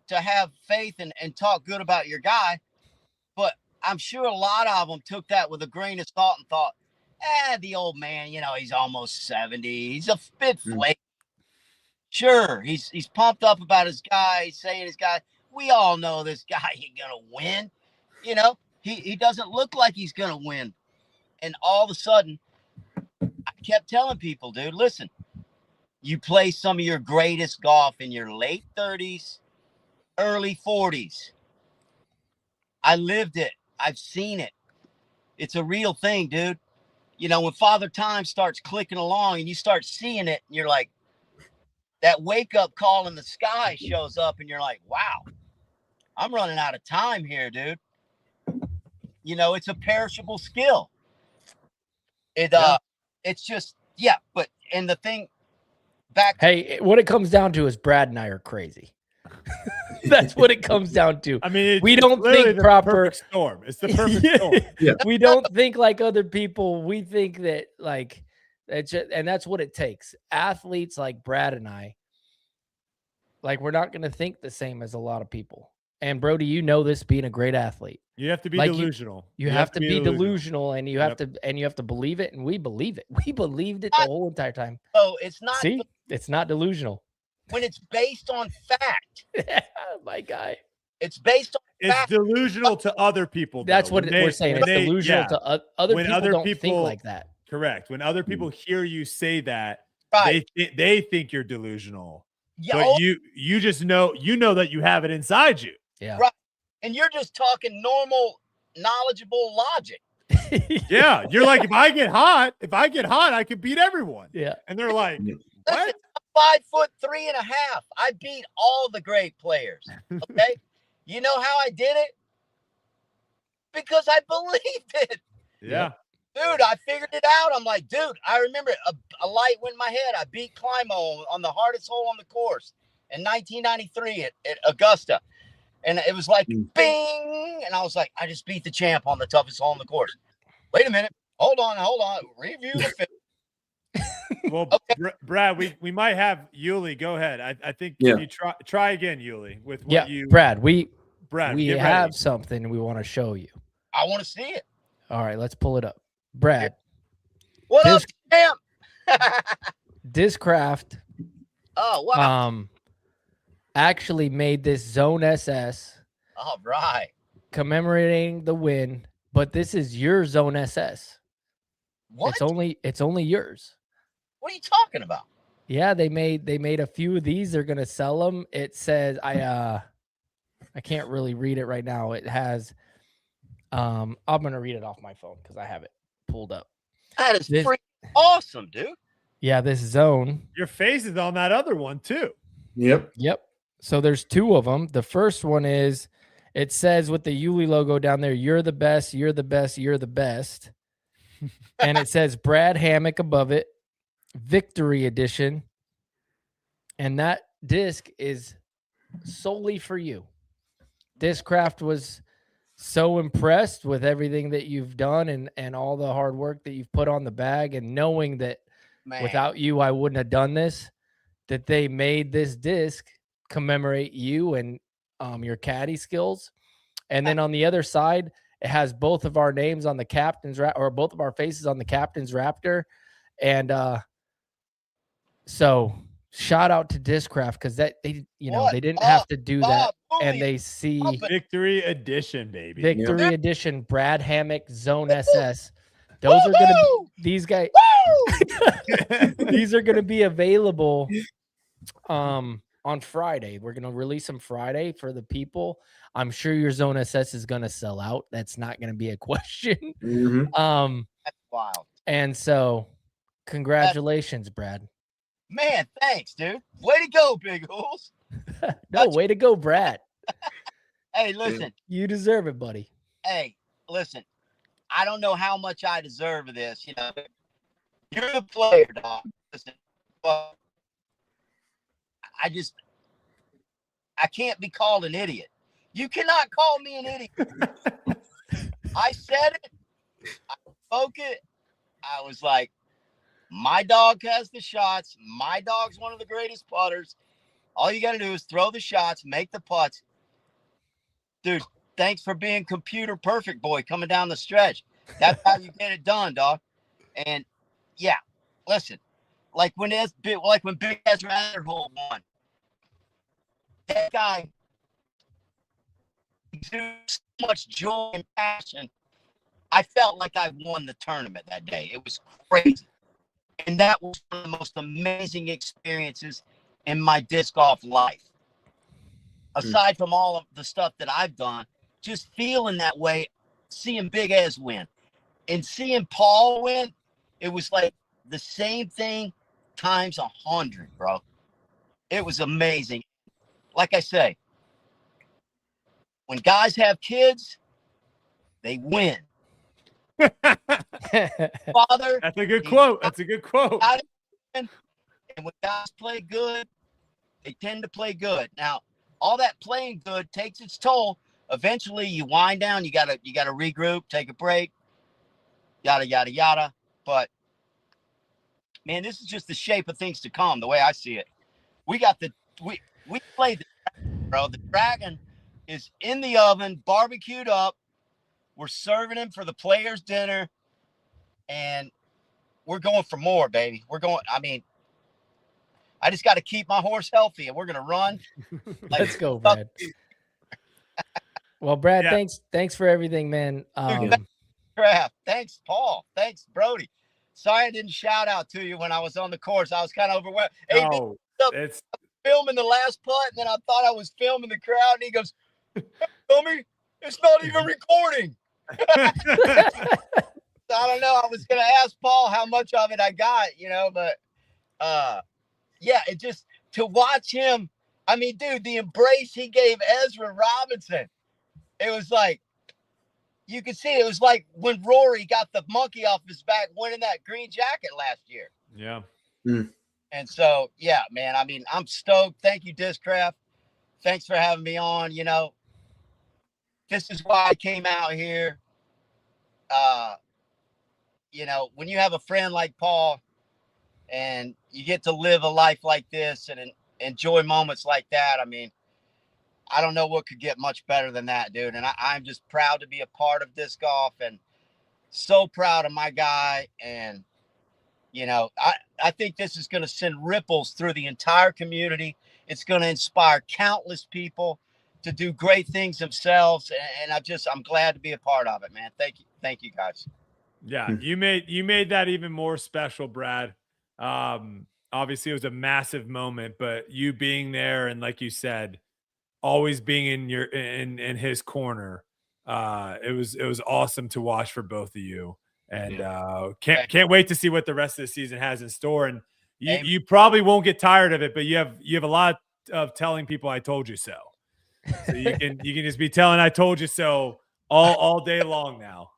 to have faith and talk good about your guy, but I'm sure a lot of them took that with a grain of salt and thought, the old man, he's almost 70. He's a bit flaky. Sure, he's pumped up about his guy. He's saying his guy. We all know this guy ain't gonna win. He doesn't look like he's gonna win. And all of a sudden, I kept telling people, dude, listen. You play some of your greatest golf in your late 30s, early 40s. I lived it. I've seen it. It's a real thing, dude. When Father Time starts clicking along and you start seeing it, and you're like, that wake-up call in the sky shows up, and you're like, wow, I'm running out of time here, dude. It's a perishable skill. It's just, and the thing, hey, what it comes down to is Brad and I are crazy. That's what it comes down to. I mean, we don't think proper. Perfect storm. It's the perfect storm. Yeah. We don't think like other people. We think that like it's just, and that's what it takes. Athletes like Brad and I, like, we're not going to think the same as a lot of people. And Brody, this, being a great athlete, you have to be like delusional. You have to be delusional, and you have to believe it. And we believe it. We believed it the whole entire time. Oh, it's not. See, it's not delusional when it's based on fact. My guy. It's based on fact. It's delusional to other people. That's what we're saying. It's delusional to other people. Don't think like that. Correct. When other people hear you say that, right, they think you're delusional. Yeah, but you just know that you have it inside you. Yeah. Right. And you're just talking normal, knowledgeable logic. Yeah. You're like, if I get hot, I can beat everyone. Yeah. And they're like, what? Listen, I'm 5'3.5". I beat all the great players. Okay. You know how I did it? because I believed it. Yeah. Dude, I figured it out. I'm like, dude, I remember a light went in my head. I beat Climo on the hardest hole on the course in 1993 at Augusta. And it was like, bing. And I was like, I just beat the champ on the toughest hole on the course. Wait a minute. Hold on. Review the film. Well, Okay. Brad, we might have Yuli. Go ahead. I think if you try again, Yuli, with what you Brad, we get have ready. something we want to show you. I want to see it. All right, let's pull it up. Brad. What up, champ? Discraft. Oh, wow. Actually made this Zone SS. All right. Commemorating the win, but this is your Zone SS. What? It's only yours. What are you talking about? Yeah, they made a few of these. They're gonna sell them. It says I can't really read it right now. It has I'm gonna read it off my phone because I have it pulled up. That is freaking awesome, dude. Yeah, this Zone. Your face is on that other one too. Yep. So there's two of them. The first one is, it says with the Yuli logo down there, "You're the best, you're the best, you're the best." And it says Brad Hammock above it, Victory Edition. And that disc is solely for you. Discraft was so impressed with everything that you've done and all the hard work that you've put on the bag, and knowing that without you, I wouldn't have done this, that they made this disc commemorate you and your caddy skills. And then on the other side, it has both of our names on the captain's or both of our faces on the captain's Raptor. And so shout out to Discraft, because that they didn't have to do that. And they see Victory Edition, baby. Victory Edition Brad Hammock Zone SS. Those are gonna be, these guys these are gonna be available on Friday. We're gonna release them Friday for the people. I'm sure your Zone SS is gonna sell out. That's not gonna be a question. That's wild. And so congratulations, Brad. Man, thanks, dude. Way to go, Big Holes. No, way to go, Brad. Hey, listen. You deserve it, buddy. Hey, listen. I don't know how much I deserve of this. You know, you're the player, dog. Listen, but I can't be called an idiot. You cannot call me an idiot. I said it. I spoke it. I was like, my dog has the shots. My dog's one of the greatest putters. All you got to do is throw the shots, make the putts. Dude, thanks for being computer perfect, boy, coming down the stretch. That's how you get it done, dog. And yeah, listen, like when Big Ass Matterhole won, that guy exudes so much joy and passion. I felt like I won the tournament that day. It was crazy. And that was one of the most amazing experiences in my disc golf life. Aside from all of the stuff that I've done, just feeling that way, seeing Big Az win and seeing Paul win, it was like the same thing times 100, bro. It was amazing. Like I say, when guys have kids, they win. Father, that's a good quote. That's a good quote. And when guys play good, they tend to play good. Now, all that playing good takes its toll. Eventually, you wind down. You gotta regroup, take a break, yada yada yada. But man, this is just the shape of things to come. The way I see it, we played the dragon, bro. The dragon is in the oven, barbecued up. We're serving him for the players' dinner, and we're going for more, baby. We're going. I mean, I just got to keep my horse healthy, and we're gonna run. Let's go, Brad. Well, Brad, Yeah. thanks for everything, man. Crap. Thanks, Paul. Thanks, Brody. Sorry I didn't shout out to you when I was on the course. I was kind of overwhelmed. Hey, No, it's filming the last putt, and then I thought I was filming the crowd, and he goes, "Dummy, it's not even recording." I don't know. I was gonna ask Paul how much of it I got, but yeah, it just to watch him. I mean, dude, the embrace he gave Ezra Robinson. It was like, you could see it was like when Rory got the monkey off his back winning that green jacket last year. Yeah. And so, yeah, man, I mean, I'm stoked. Thank you, Discraft. Thanks for having me on. You know, this is why I came out here. You know, when you have a friend like Paul and you get to live a life like this and enjoy moments like that, I mean, I don't know what could get much better than that, dude. And I'm just proud to be a part of disc golf and so proud of my guy. And, you know, I think this is going to send ripples through the entire community. It's going to inspire countless people to do great things themselves. And I'm glad to be a part of it, man. Thank you. Thank you, guys. Yeah, you made that even more special, Brad. Obviously it was a massive moment, but you being there and like you said, always being in his corner. It was awesome to watch for both of you. And can't wait to see what the rest of the season has in store. And you probably won't get tired of it, but you have a lot of telling people I told you so. So you can just be telling I told you so all day long now.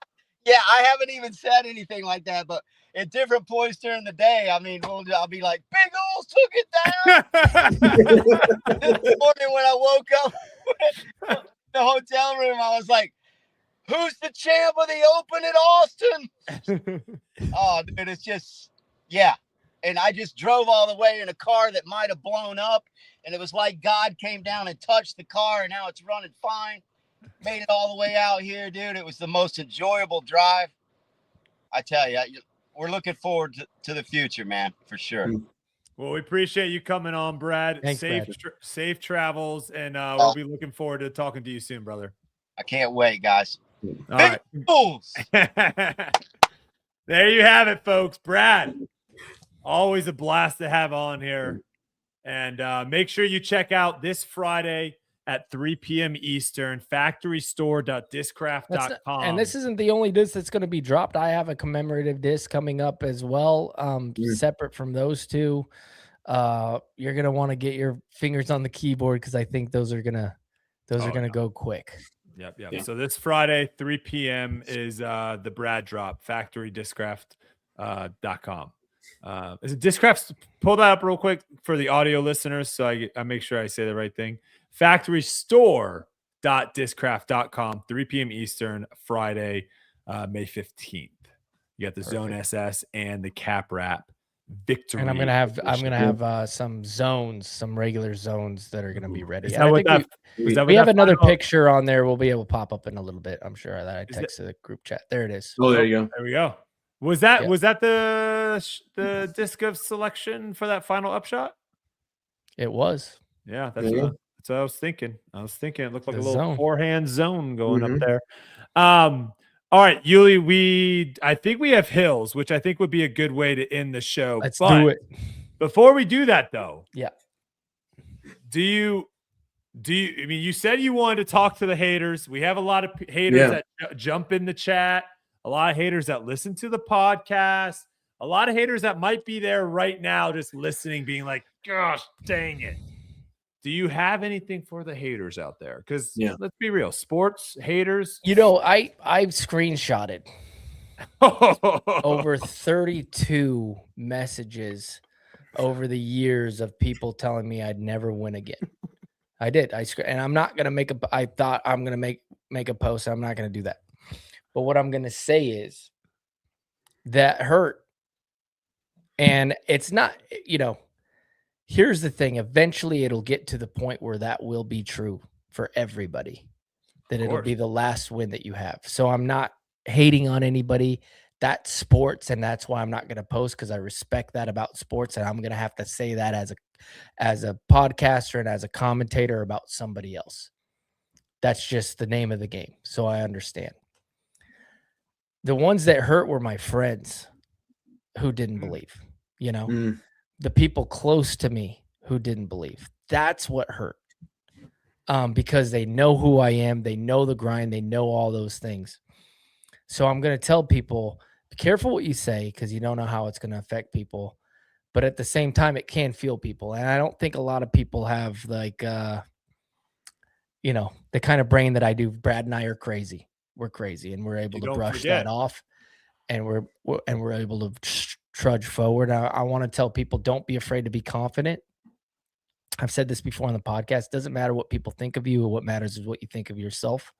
Yeah, I haven't even said anything like that, but at different points during the day, I mean, I'll be like, Big O's took it down. This morning when I woke up in the hotel room, I was like, who's the champ of the Open at Austin? Oh, dude, it's just, yeah. And I just drove all the way in a car that might have blown up. And it was like God came down and touched the car, and now it's running fine. Made it all the way out here, dude. It was the most enjoyable drive. I tell you, we're looking forward to the future, man, for sure. Well, we appreciate you coming on, Brad. Thanks, Brad. Safe travels, and we'll be looking forward to talking to you soon, brother. I can't wait, guys. All right. Fools. There you have it, folks. Brad, always a blast to have on here. And make sure you check out this Friday at 3 p.m. Eastern, factorystore.discraft.com. And this isn't the only disc that's going to be dropped. I have a commemorative disc coming up as well, separate from those two. You're going to want to get your fingers on the keyboard because I think those are going to go quick. Yep. Yeah. So this Friday, 3 p.m. is the Brad drop, factorydiscraft.com. Is it Discraft? Pull that up real quick for the audio listeners so I make sure I say the right thing. Factorystore.discraft.com, 3 p.m. Eastern, Friday, May 15th. You got the Zone SS and the Cap Wrap Victory. And I'm gonna have some regular zones that are gonna be ready. We have another picture on there. We'll be able to pop up in a little bit. I'm sure that I texted the group chat. There it is. Oh, there you go. There we go. Was that the disc of selection for that final upshot? It was. Yeah, that's what I was thinking. It looked like a little zone. forehand zone going up there. All right, Yuli, I think we have hills, which I think would be a good way to end the show. Let's do it. Before we do that, though, yeah. Do you? I mean, you said you wanted to talk to the haters. We have a lot of haters that jump in the chat. A lot of haters that listen to the podcast. A lot of haters that might be there right now, just listening, being like, "Gosh, dang it." Do you have anything for the haters out there? Because let's be real, sports haters. You know, I've screenshotted over 32 messages over the years of people telling me I'd never win again. I did. And I'm not gonna I thought I'm gonna make a post. I'm not gonna do that. But what I'm gonna say is that hurt, and it's not. You know. Here's the thing. Eventually, it'll get to the point where that will be true for everybody, that it'll be the last win that you have. So I'm not hating on anybody. That's sports, and that's why I'm not going to post, because I respect that about sports, and I'm going to have to say that as a podcaster and as a commentator about somebody else. That's just the name of the game. So I understand. The ones that hurt were my friends who didn't believe, you know. The people close to me who didn't believe. That's what hurt. Because they know who I am. They know the grind. They know all those things. So I'm going to tell people, be careful what you say, because you don't know how it's going to affect people. But at the same time, it can feel people. And I don't think a lot of people have the kind of brain that I do. Brad and I are crazy. we're crazy, and we're able You to don't brush forget. that off, and we're able to trudge forward. I want to tell people, don't be afraid to be confident. I've said this before on the podcast. It doesn't matter what people think of you. What matters is what you think of yourself.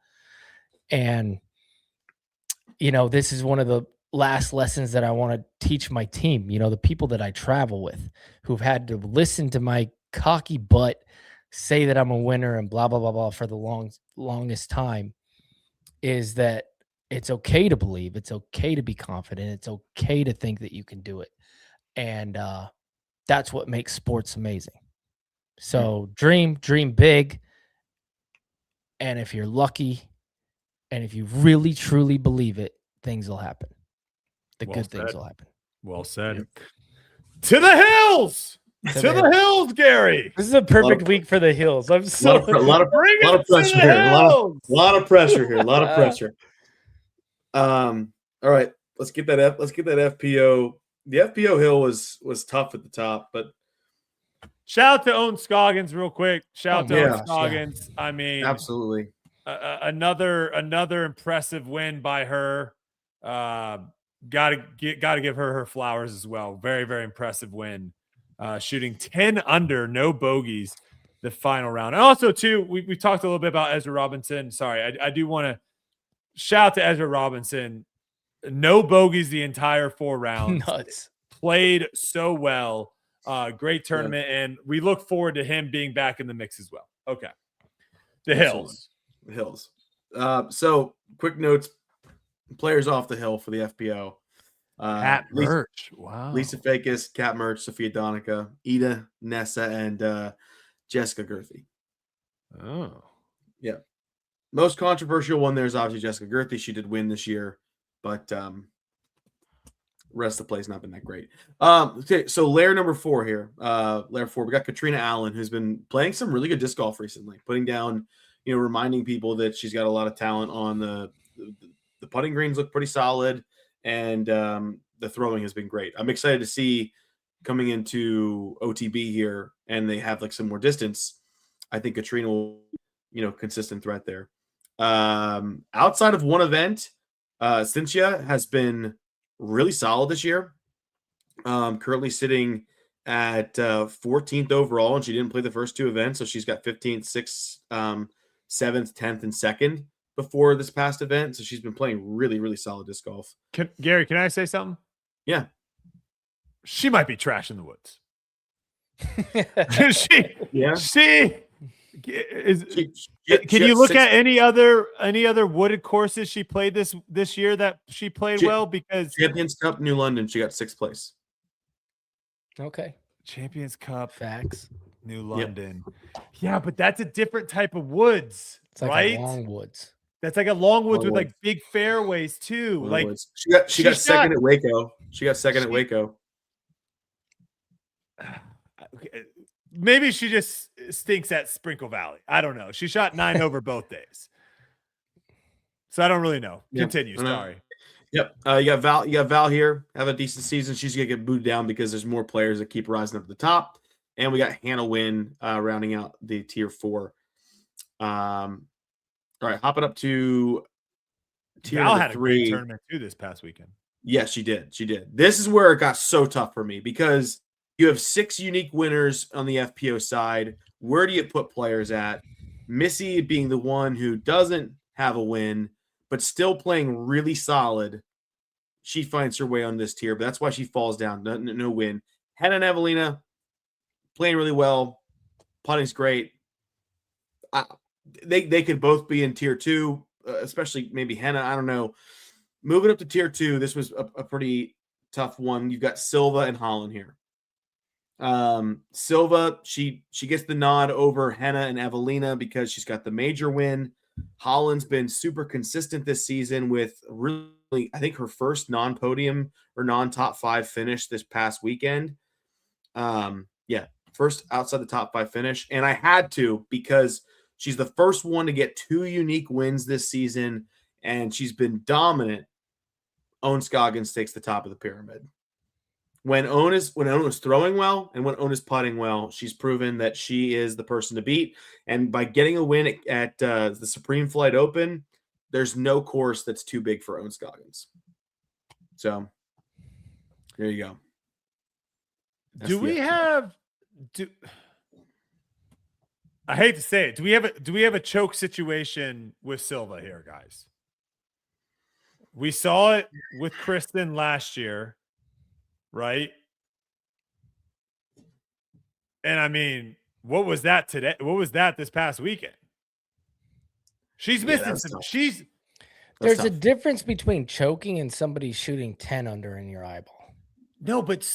And, this is one of the last lessons that I want to teach my team, the people that I travel with who've had to listen to my cocky butt say that I'm a winner and blah, blah, blah, blah for the longest time, is that it's okay to believe. It's okay to be confident. It's okay to think that you can do it. And that's what makes sports amazing. So dream big. And if you're lucky and if you really, truly believe it, things will happen. Well Good things said. will happen. Well said. To the hills! To the hills, Gary! This is a perfect week for the hills. I'm so a lot of pressure here. A lot of pressure here. A lot of pressure. All right, let's get that FPO. The FPO hill was tough at the top, but shout out to Owen Scoggins real quick. Shout out to Owen gosh, Scoggins. yeah. I mean, absolutely. Another impressive win by her. Gotta give her flowers as well. Very, very impressive win. Shooting 10 under, no bogeys, the final round. And also, too, we talked a little bit about Ezra Robinson. Sorry, I do want to shout out to Ezra Robinson. No bogeys the entire 4 rounds. Nuts. Played so well. Great tournament, and we look forward to him being back in the mix as well. Okay. The hills. The hills. So quick notes. Players off the hill for the FPO. Cat Merch. Wow. Lisa Fakis, Cat Merch, Sophia Donica, Ida, Nessa, and Jessica Gerthy. Oh. Yeah. Most controversial one there is obviously Jessica Gerthy. She did win this year, but rest of the play's not been that great. Okay, so layer number 4 here. Layer 4, we got Katrina Allen, who's been playing some really good disc golf recently, putting down, reminding people that she's got a lot of talent on the putting greens look pretty solid, and the throwing has been great. I'm excited to see coming into OTB here, and they have like some more distance. I think Katrina will, consistent threat there. Outside of one event, Cynthia has been really solid this year. Currently sitting at 14th overall, and she didn't play the first 2 events, so she's got 15th, 6th, 7th, 10th, and 2nd before this past event. So she's been playing really, really solid disc golf. Gary, can I say something? Yeah. She might be trash in the woods. Can you look at any other wooded courses she played this year that she played well? Because Champions Cup, New London, she got 6th place. Okay. Champions Cup, facts. New London. Yep. Yeah, but that's a different type of woods, it's like right? Long woods. That's like a long woods with like big fairways too. Long like woods. She got second at Waco. She got second at Waco. Maybe she just stinks at Sprinkle Valley. I don't know. She shot 9 over both days. So I don't really know. Continue. Sorry. Yep. You got Val here. Have a decent season. She's gonna get booted down because there's more players that keep rising up to the top. And we got Hannah Wynn rounding out the tier 4. All right, hopping up to tier Val had 3. A great tournament too this past weekend. Yes, she did. She did. This is where it got so tough for me because you have 6 unique winners on the FPO side. Where do you put players at? Missy being the one who doesn't have a win, but still playing really solid. She finds her way on this tier, but that's why she falls down. No win. Hannah and Evelina playing really well. Putting's great. They could both be in tier 2, especially maybe Hannah. I don't know. Moving up to tier 2, this was a pretty tough one. You've got Silva and Holland here. Silva, she gets the nod over Hannah and Evelina because she's got the major win. Holland's been super consistent this season with really, I think, her first non-podium or non-top 5 finish this past weekend. First outside the top 5 finish. And I had to because she's the first one to get 2 unique wins this season, and she's been dominant. Owen Scoggins takes the top of the pyramid. When Owen is throwing well and when Owen is putting well, she's proven that she is the person to beat. And by getting a win at the Supreme Flight Open, there's no course that's too big for Owen Scoggins. So there you go. That's Do we have? I hate to say it. Do we have a choke situation with Silva here, guys? We saw it with Kristen last year, right? And I mean, what was that today? What was that this past weekend? She's missing some. There's a difference between choking and somebody shooting 10 under in your eyeball. No, but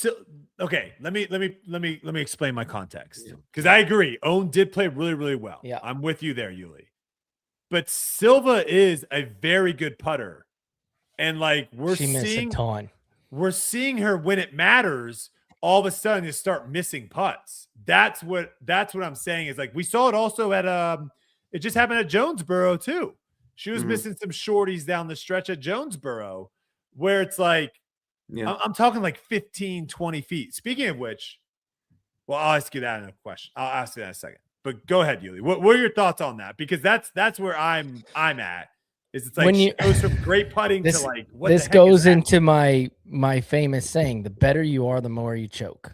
okay. Let me explain my context, because I agree. Owen did play really, really well. Yeah, I'm with you there, Yuli. But Silva is a very good putter, and like we're seeing her when it matters. All of a sudden, just start missing putts. That's what I'm saying. Is like we saw it also at it just happened at Jonesboro too. She was missing some shorties down the stretch at Jonesboro, where it's like. Yeah. I'm talking like 15, 20 feet. Speaking of which, well, I'll ask you that in a question. I'll ask you that in a second. But go ahead, Yuli. What are your thoughts on that? Because that's where I'm at. It's like she goes from great putting to like what this the heck goes is that? Into my famous saying: the better you are, the more you choke.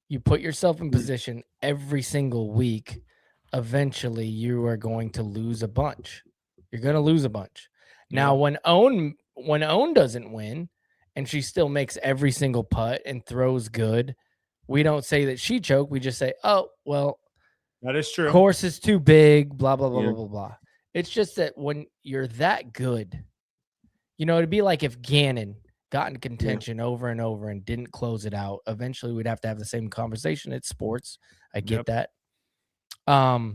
You put yourself in position every single week. Eventually, you are going to lose a bunch. You're going to lose a bunch. Now, when Owen doesn't win and she still makes every single putt and throws good, we don't say that she choked. We just say, oh, well, that is true. Course is too big, blah, blah, blah, blah, blah, blah. It's just that when you're that good, it'd be like if Gannon got in contention over and over and didn't close it out. Eventually, we'd have to have the same conversation. It's sports. I get that. I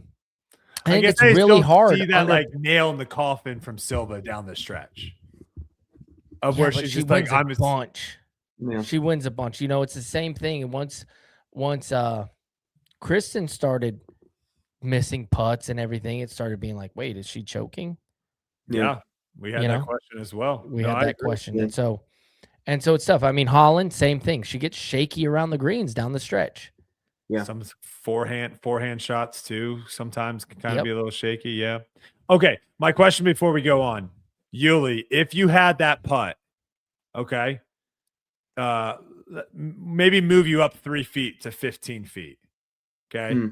think it's really hard. See that like nail in the coffin from Silva down the stretch of where she's just like, I'm a bunch. Yeah. She wins a bunch. It's the same thing. And once Kristen started missing putts and everything, it started being like, wait, is she choking? Yeah, we had that question as well. We had that question, and so it's tough. I mean, Holland, same thing. She gets shaky around the greens down the stretch. Yeah, some forehand shots too. Sometimes can kind of be a little shaky. Yeah. Okay, my question before we go on, Yuli, if you had that putt, okay, maybe move you up 3 feet to 15 feet. Okay,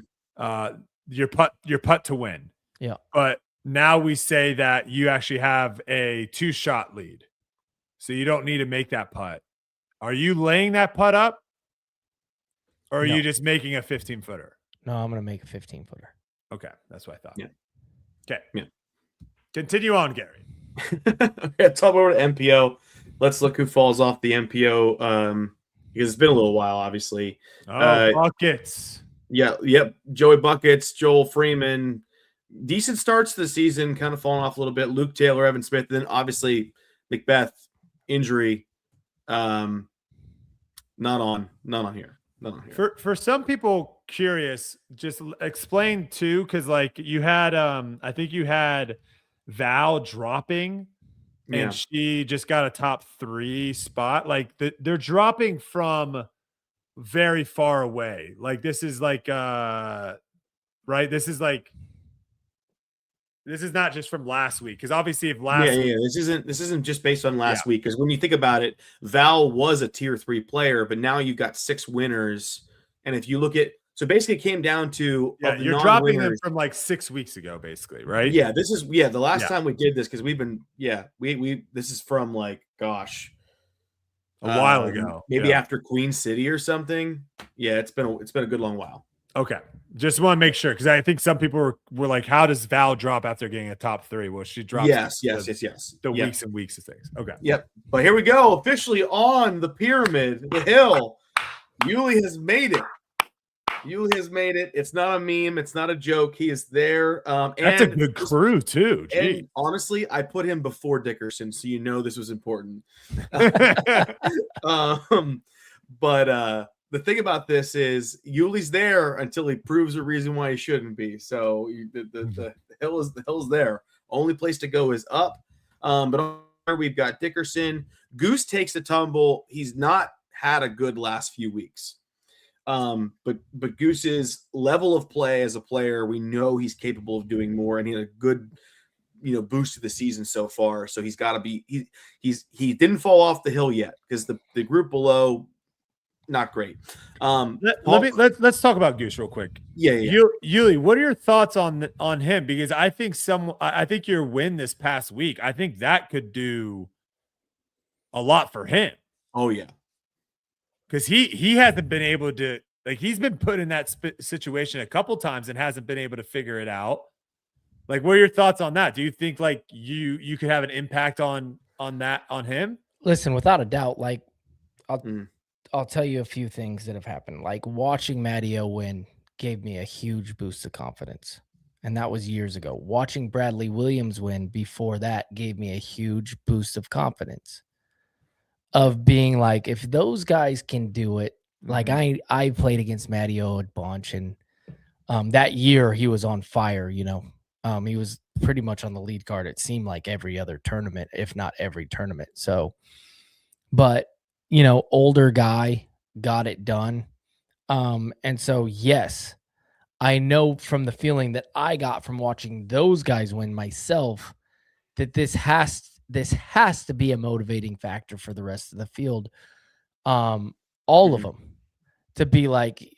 your putt to win. Yeah, but now we say that you actually have a 2-shot lead, so you don't need to make that putt. Are you laying that putt up? Or are you just making a 15-footer? No, I'm going to make a 15-footer. Okay, that's what I thought. Yeah. Okay. Yeah. Continue on, Gary. Let's talk over to MPO. Let's look who falls off the MPO because it's been a little while, obviously. Buckets. Yeah. Yep. Joey Buckets, Joel Freeman. Decent starts to the season, kind of falling off a little bit. Luke Taylor, Evan Smith, then obviously Macbeth injury. Not on here. For some people curious, just explain too, because like you had I think you had Val dropping and she just got a top 3 spot. Like they're dropping from very far away. Like this is like right, this is not just from last week, because obviously if last week, this isn't just based on last week, because when you think about it, Val was a tier 3 player, but now you've got 6 winners, and if you look at basically it came down to you're dropping them from like 6 weeks ago, basically, right? Yeah, this is the last time we did this, because we've been we this is from like a while ago, maybe after Queen City or something. Yeah, it's been a good long while. Okay. Just want to make sure, because I think some people were like, how does Val drop after getting a top 3? Well, she drops yes. The weeks and weeks of things. Okay. Yep. But here we go. Officially on the pyramid, the hill. Yuli has made it. It's not a meme. It's not a joke. He is there. That's a good crew too. And honestly, I put him before Dickerson, so this was important. But the thing about this is Yuli's there until he proves a reason why he shouldn't be. So the hill is there. Only place to go is up. But we've got Dickerson. Goose takes a tumble. He's not had a good last few weeks. But Goose's level of play as a player, we know he's capable of doing more, and he had a good, boost of the season so far. So he's got to be he didn't fall off the hill yet because the group below not great. Let's talk about Goose real quick. Yeah. Yuli, what are your thoughts on him? Because I think your win this past week, I think that could do a lot for him. Oh yeah, because he hasn't been able to, like, he's been put in that situation a couple times and hasn't been able to figure it out. Like, what are your thoughts on that? Do you think like you could have an impact on him? Listen, without a doubt, like Mm. I'll tell you a few things that have happened. Like watching Matteo win gave me a huge boost of confidence. And that was years ago. Watching Bradley Williams win before that gave me a huge boost of confidence of being like, if those guys can do it, like I played against Matteo a bunch, and that year he was on fire, he was pretty much on the lead card. It seemed like every other tournament, if not every tournament. So, but older guy got it done. And so, yes, I know from the feeling that I got from watching those guys win myself that this has to be a motivating factor for the rest of the field. All of them to be like,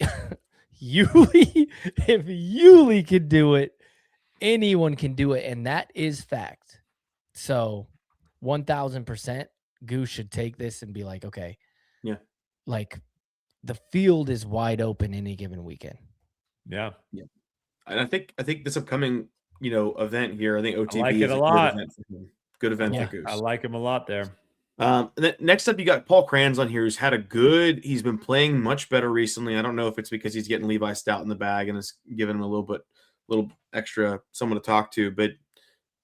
Yuli, if Yuli could do it, anyone can do it. And that is fact. So 1000% Goose should take this and be like, okay, yeah, like the field is wide open any given weekend. Yeah. And I think this upcoming event here, I think OTB I like is it a a lot. good event Yeah, for Goose. I like him a lot there. And then next up, you got Paul Kranz on here, who's he's been playing much better recently. I don't know if it's because he's getting Levi Stout in the bag and it's giving him a little extra someone to talk to, but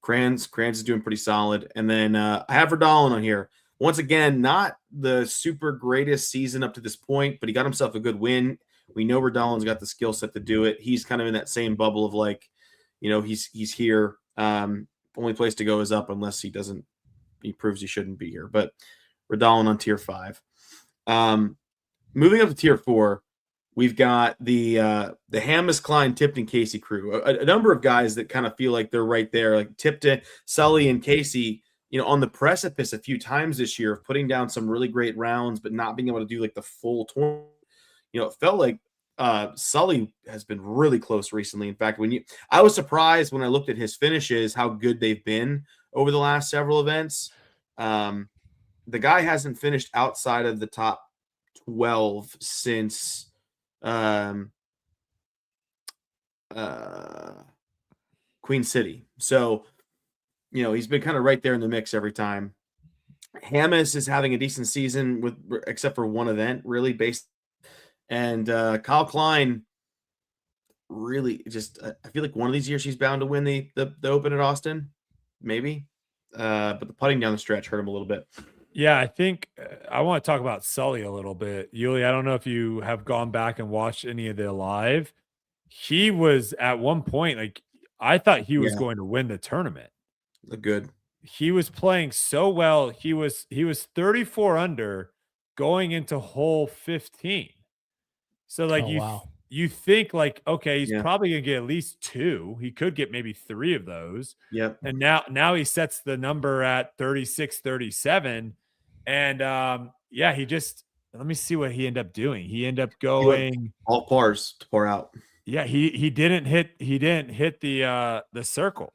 Kranz is doing pretty solid. And then I have Verdalen on here. Once again, not the super greatest season up to this point, but he got himself a good win. We know Verdalen's got the skill set to do it. He's kind of in that same bubble of like, he's here. Only place to go is up unless he proves he shouldn't be here. But Verdalen on tier 5. Moving up to tier 4, we've got the Hamas, Klein, Tipton, Casey crew. A number of guys that kind of feel like they're right there, like Tipton, Sully, and Casey, on the precipice a few times this year of putting down some really great rounds, but not being able to do like the full tournament. It felt like Sully has been really close recently. In fact, I was surprised when I looked at his finishes, how good they've been over the last several events. The guy hasn't finished outside of the top 12 since Queen City. So, he's been kind of right there in the mix every time. Hamas is having a decent season except for one event, really based. And Kyle Klein, really just, I feel like one of these years he's bound to win the Open at Austin, maybe. But the putting down the stretch hurt him a little bit. Yeah, I think I want to talk about Sully a little bit. Yuli, I don't know if you have gone back and watched any of the live. He was at one point, like, I thought he was going to win the tournament. Look good. He was playing so well. He was 34 under going into hole 15. So like you think like, okay, he's probably gonna get at least 2. He could get maybe 3 of those. Yep. And now he sets the number at 36, 37. And he just, let me see what he ended up doing. He ended up going all pars to pour out. Yeah, he didn't hit the circle.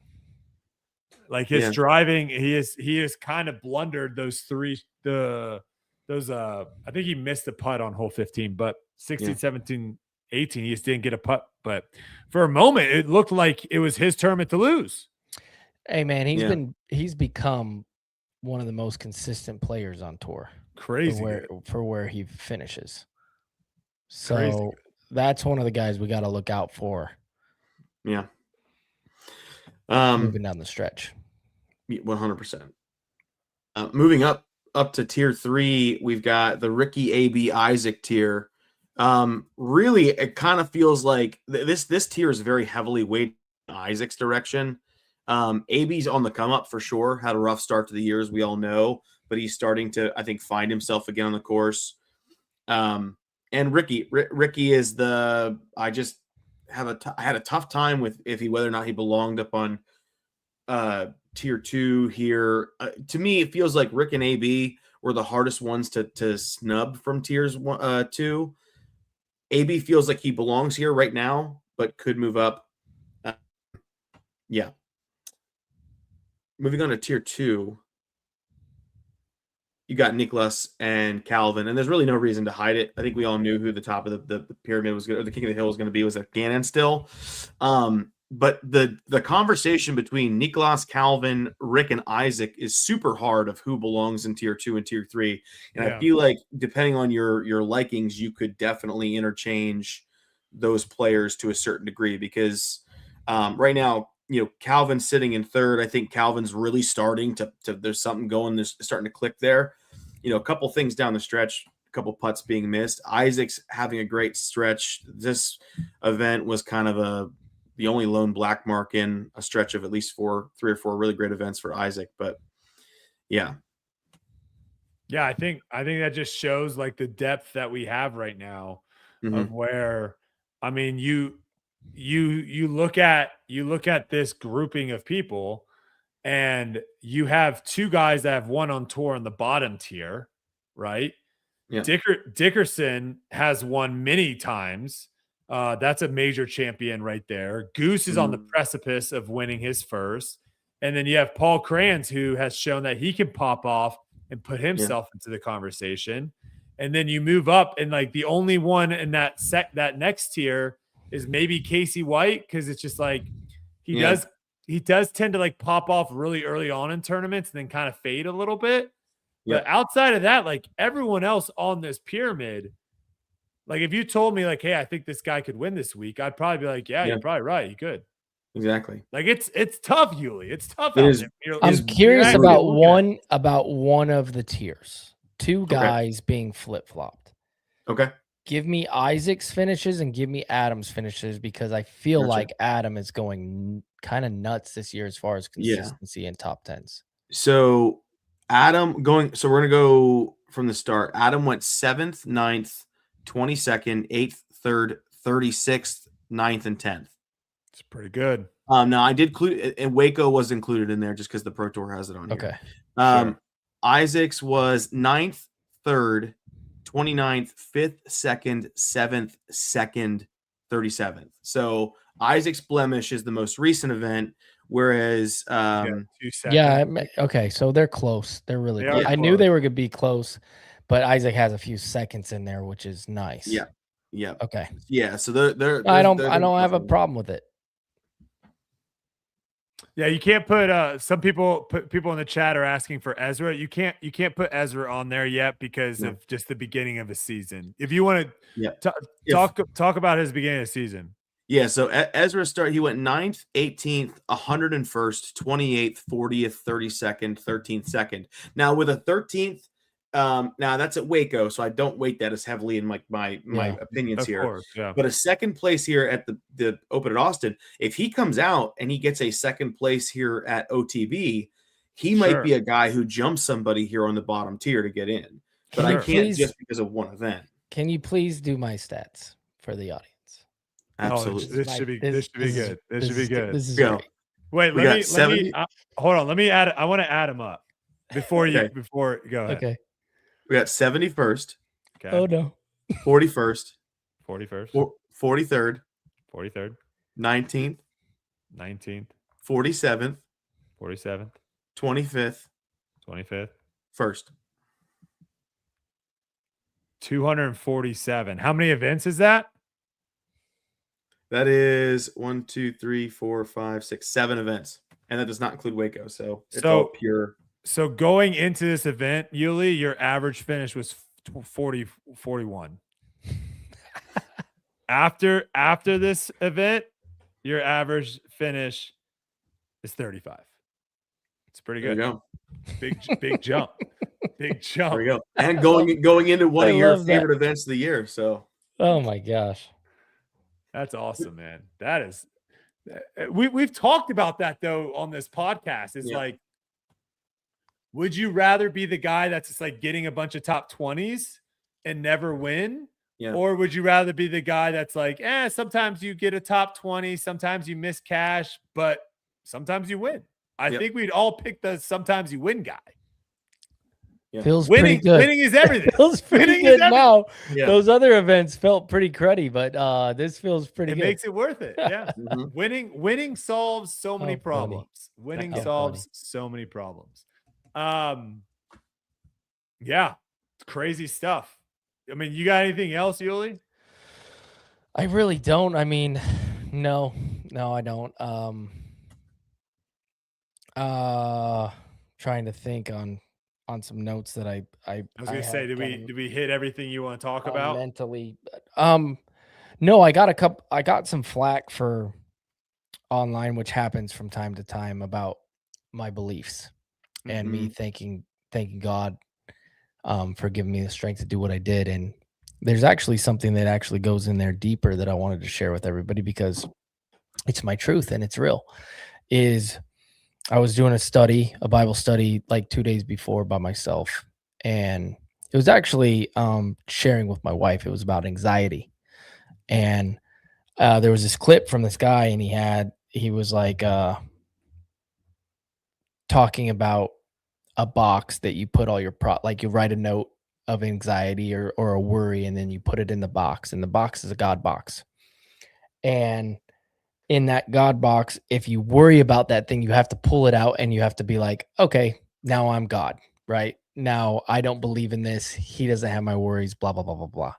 Like his driving, he is kind of blundered those 3 I think he missed the putt on hole 15, but 16, 17, 18, he just didn't get a putt. But for a moment, it looked like it was his tournament to lose. Hey man, he's become one of the most consistent players on tour. Crazy for where he finishes. So that's one of the guys we got to look out for. Yeah. Moving down the stretch. 100%. Moving up to tier 3, we've got the Ricky AB Isaac tier. Really, it kind of feels like this tier is very heavily weighted in Isaac's direction. AB's on the come up for sure. Had a rough start to the year, as we all know, but he's starting to, I think, find himself again on the course. And Ricky is I had a tough time with whether or not he belonged up on tier 2 here. To me, it feels like Rick and AB were the hardest ones to snub from tiers 2. AB feels like he belongs here right now, but could move up. Yeah. Moving on to tier 2, you got Nicholas and Calvin, and there's really no reason to hide it. I think we all knew who the top of the pyramid was going to, or the king of the hill was going to be, was at Gannon still. But the conversation between Nicholas, Calvin, Rick, and Isaac is super hard of who belongs in tier 2 and tier 3. And I feel like depending on your likings, you could definitely interchange those players to a certain degree, because right now, Calvin's sitting in third. I think Calvin's really starting to there's something going, there's starting to click there. A couple things down the stretch, a couple putts being missed. Isaac's having a great stretch. This event was kind of the only lone black mark in a stretch of at least 3 or 4 really great events for Isaac. But yeah. I think that just shows like the depth that we have right now of where, I mean, you look at this grouping of people, and you have 2 guys that have won on tour in the bottom tier, right? Yeah. Dickerson has won many times. That's a major champion right there. Goose is on the precipice of winning his first. And then you have Paul Kranz, who has shown that he can pop off and put himself into the conversation. And then you move up, and like the only one in that next tier is maybe Casey White, because it's just like he does tend to like pop off really early on in tournaments and then kind of fade a little bit. But outside of that, like everyone else on this pyramid, like if you told me like, hey, I think this guy could win this week, I'd probably be like, yeah, you're probably right. He could. Exactly. Like it's tough, Yuli. It's tough It out is. there. I'm curious about one of the tiers. 2 guys being flip-flopped. Okay. Give me Isaac's finishes and give me Adam's finishes, because I feel like Adam is going kind of nuts this year as far as consistency in top 10s. So we're going to go from the start. Adam went 7th, 9th, 22nd, 8th, 3rd, 36th, 9th, and 10th. It's pretty good. Now I did include, and Waco was included in there just because the Pro Tour has it on here. Okay. Isaac's was 9th, 3rd, 29th, 5th, 2nd, 7th, 2nd, 37th. So Isaac's blemish is the most recent event, whereas okay, so they're close. They're really close. I knew they were going to be close, but Isaac has a few seconds in there, which is nice. Yeah. Okay. Yeah, so I don't have a problem with it. Yeah, you can't put some people in the chat are asking for Ezra. You can't put Ezra on there yet because of just the beginning of the season. If you want to talk about his beginning of the season. Yeah, so Ezra he went 9th, 18th, 101st, 28th, 40th, 32nd, 13th, second. Now with a 13th, now that's at Waco, so I don't weight that as heavily in my opinions here. Course, but a second place here at the Open at Austin, if he comes out and he gets a second place here at OTB, he might be a guy who jumps somebody here on the bottom tier to get in. But I can't just because of one event. Can you please do my stats for the audience? Absolutely. This should be good. This should be good. This is Go. great. Wait, let me hold on. Let me add. I want to add them up before you go ahead. Okay. We got 71st. Okay. Oh no. 41st. 41st. 43rd. 43rd. 19th. 19th. 47th. 47th. 25th. 25th. First. 247. How many events is that? That is 1, 2, 3, 4, 5, 6, 7 events. And that does not include Waco. So it's all pure. So going into this event, Yuli, your average finish was 41. After this event, your average finish is 35. It's pretty good. There you go. Big jump. Big jump. There you go. And going into one of your favorite events of the year. So oh my gosh. That's awesome, man. That is we've talked about that though on this podcast. It's like, would you rather be the guy that's just like getting a bunch of top 20s and never win? Yeah. Or would you rather be the guy that's like, sometimes you get a top 20, sometimes you miss cash, but sometimes you win. I Yep. think we'd all pick the sometimes you win guy. Yeah. Feels pretty good. Winning is everything. Feels pretty Winning is good everything. now. Yeah. Those other events felt pretty cruddy, but this feels pretty It good. makes it worth it. Yeah. Mhm. Winning solves so many How funny. problems. Winning How solves funny. so many problems. Yeah. Crazy stuff. I mean, you got anything else, Yuli? I really don't. I mean, no, I don't. Trying to think on some notes that I I was gonna say, did we hit everything you want to talk about? mentally? No, I got some flack for online, which happens from time to time, about my beliefs and me thanking God for giving me the strength to do what I did. And there's actually something that actually goes in there deeper that I wanted to share with everybody, because it's my truth and it's real. Is I was doing a Bible study, like 2 days before by myself, and it was actually sharing with my wife. It was about anxiety, and there was this clip from this guy, and he was like talking about a box that you put all your like you write a note of anxiety or a worry, and then you put it in the box, and the box is a God box. And in that God box, if you worry about that thing, you have to pull it out and you have to be like, okay, now I'm God, right? Now I don't believe in this. He doesn't have my worries, blah, blah, blah, blah, blah.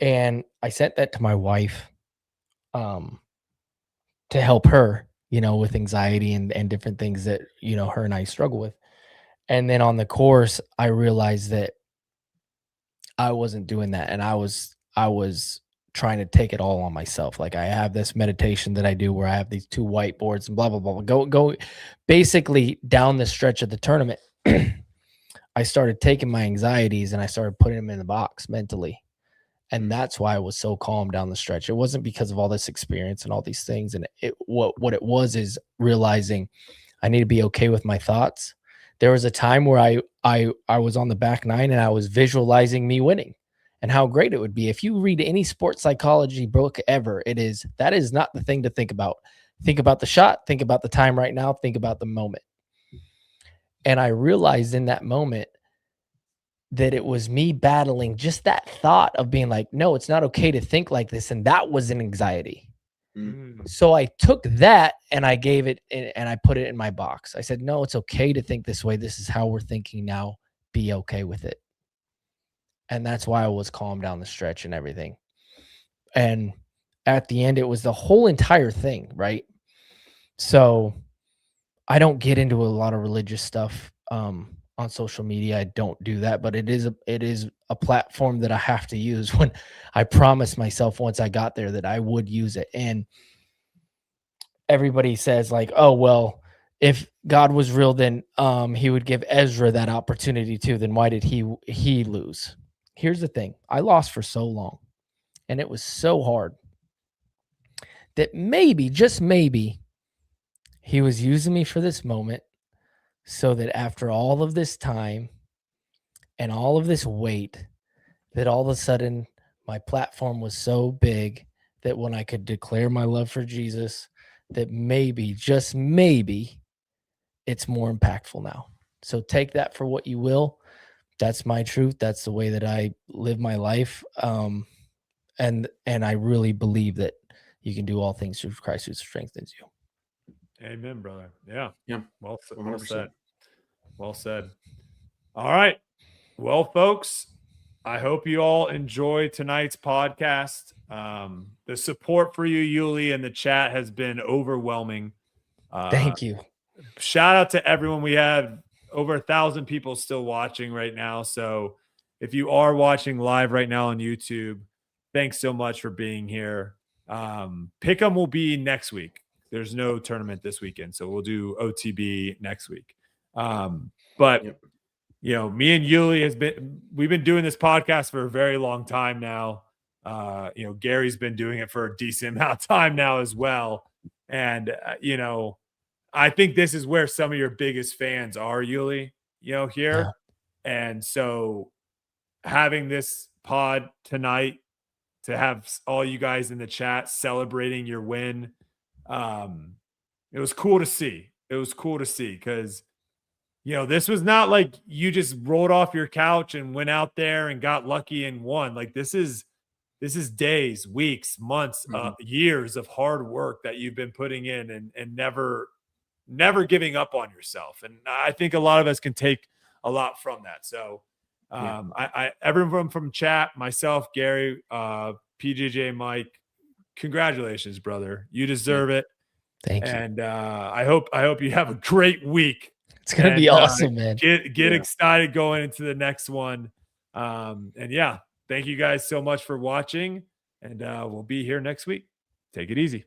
And I sent that to my wife to help her, with anxiety and different things that, her and I struggle with. And then on the course, I realized that I wasn't doing that. And I was trying to take it all on myself. Like, I have this meditation that I do where I have these 2 whiteboards and blah, blah, blah. Go basically down the stretch of the tournament. I started taking my anxieties and I started putting them in the box mentally. And that's why I was so calm down the stretch. It wasn't because of all this experience and all these things. And what it was is realizing I need to be okay with my thoughts. There was a time where I was on the back nine and I was visualizing me winning and how great it would be. If you read any sports psychology book ever, that is not the thing to think about. Think about the shot, think about the time right now, think about the moment. And I realized in that moment that it was me battling just that thought of being like, no, it's not okay to think like this. And that was an anxiety. So I took that and I gave it and I put it in my box. I said, no, it's okay to think this way. This is how we're thinking now. Be okay with it. And that's why I was calm down the stretch and everything. And at the end, it was the whole entire thing, right? So I don't get into a lot of religious stuff on social media. I don't do that, but it is a platform that I have to use. When I promised myself once I got there that I would use it. And everybody says like, oh, well, if God was real, then he would give Ezra that opportunity too. Then why did he lose? Here's the thing. I lost for so long and it was so hard that maybe, just maybe, he was using me for this moment so that after all of this time and all of this weight, that all of a sudden my platform was so big that when I could declare my love for Jesus, that maybe, just maybe, it's more impactful now. So take that for what you will. That's my truth. That's the way that I live my life. And I really believe that you can do all things through Christ who strengthens you. Amen, brother. Yeah. Yeah. Well 100%. said. Well said. All right. Well, folks, I hope you all enjoy tonight's podcast. The support for you, Yuli, in the chat has been overwhelming. Thank you. Shout out to everyone. We have over 1,000 people still watching right now. So if you are watching live right now on YouTube, thanks so much for being here. Pick'em will be next week. There's no tournament this weekend, so we'll do OTB next week. But Yep. Me and Yuli we've been doing this podcast for a very long time now. Gary's been doing it for a decent amount of time now as well. And, I think this is where some of your biggest fans are, Yuli, here. Yeah. And so having this pod tonight to have all you guys in the chat celebrating your win, it was cool to see. It was cool to see because, this was not like you just rolled off your couch and went out there and got lucky and won. Like this is days, weeks, months, years of hard work that you've been putting in and never giving up on yourself. And I think a lot of us can take a lot from that. So everyone from chat, myself, Gary, PJJ, Mike, congratulations, brother. You deserve it. Thank you. And I hope you have a great week. It's gonna be awesome, man. Get excited going into the next one. Thank you guys so much for watching, and we'll be here next week. Take it easy.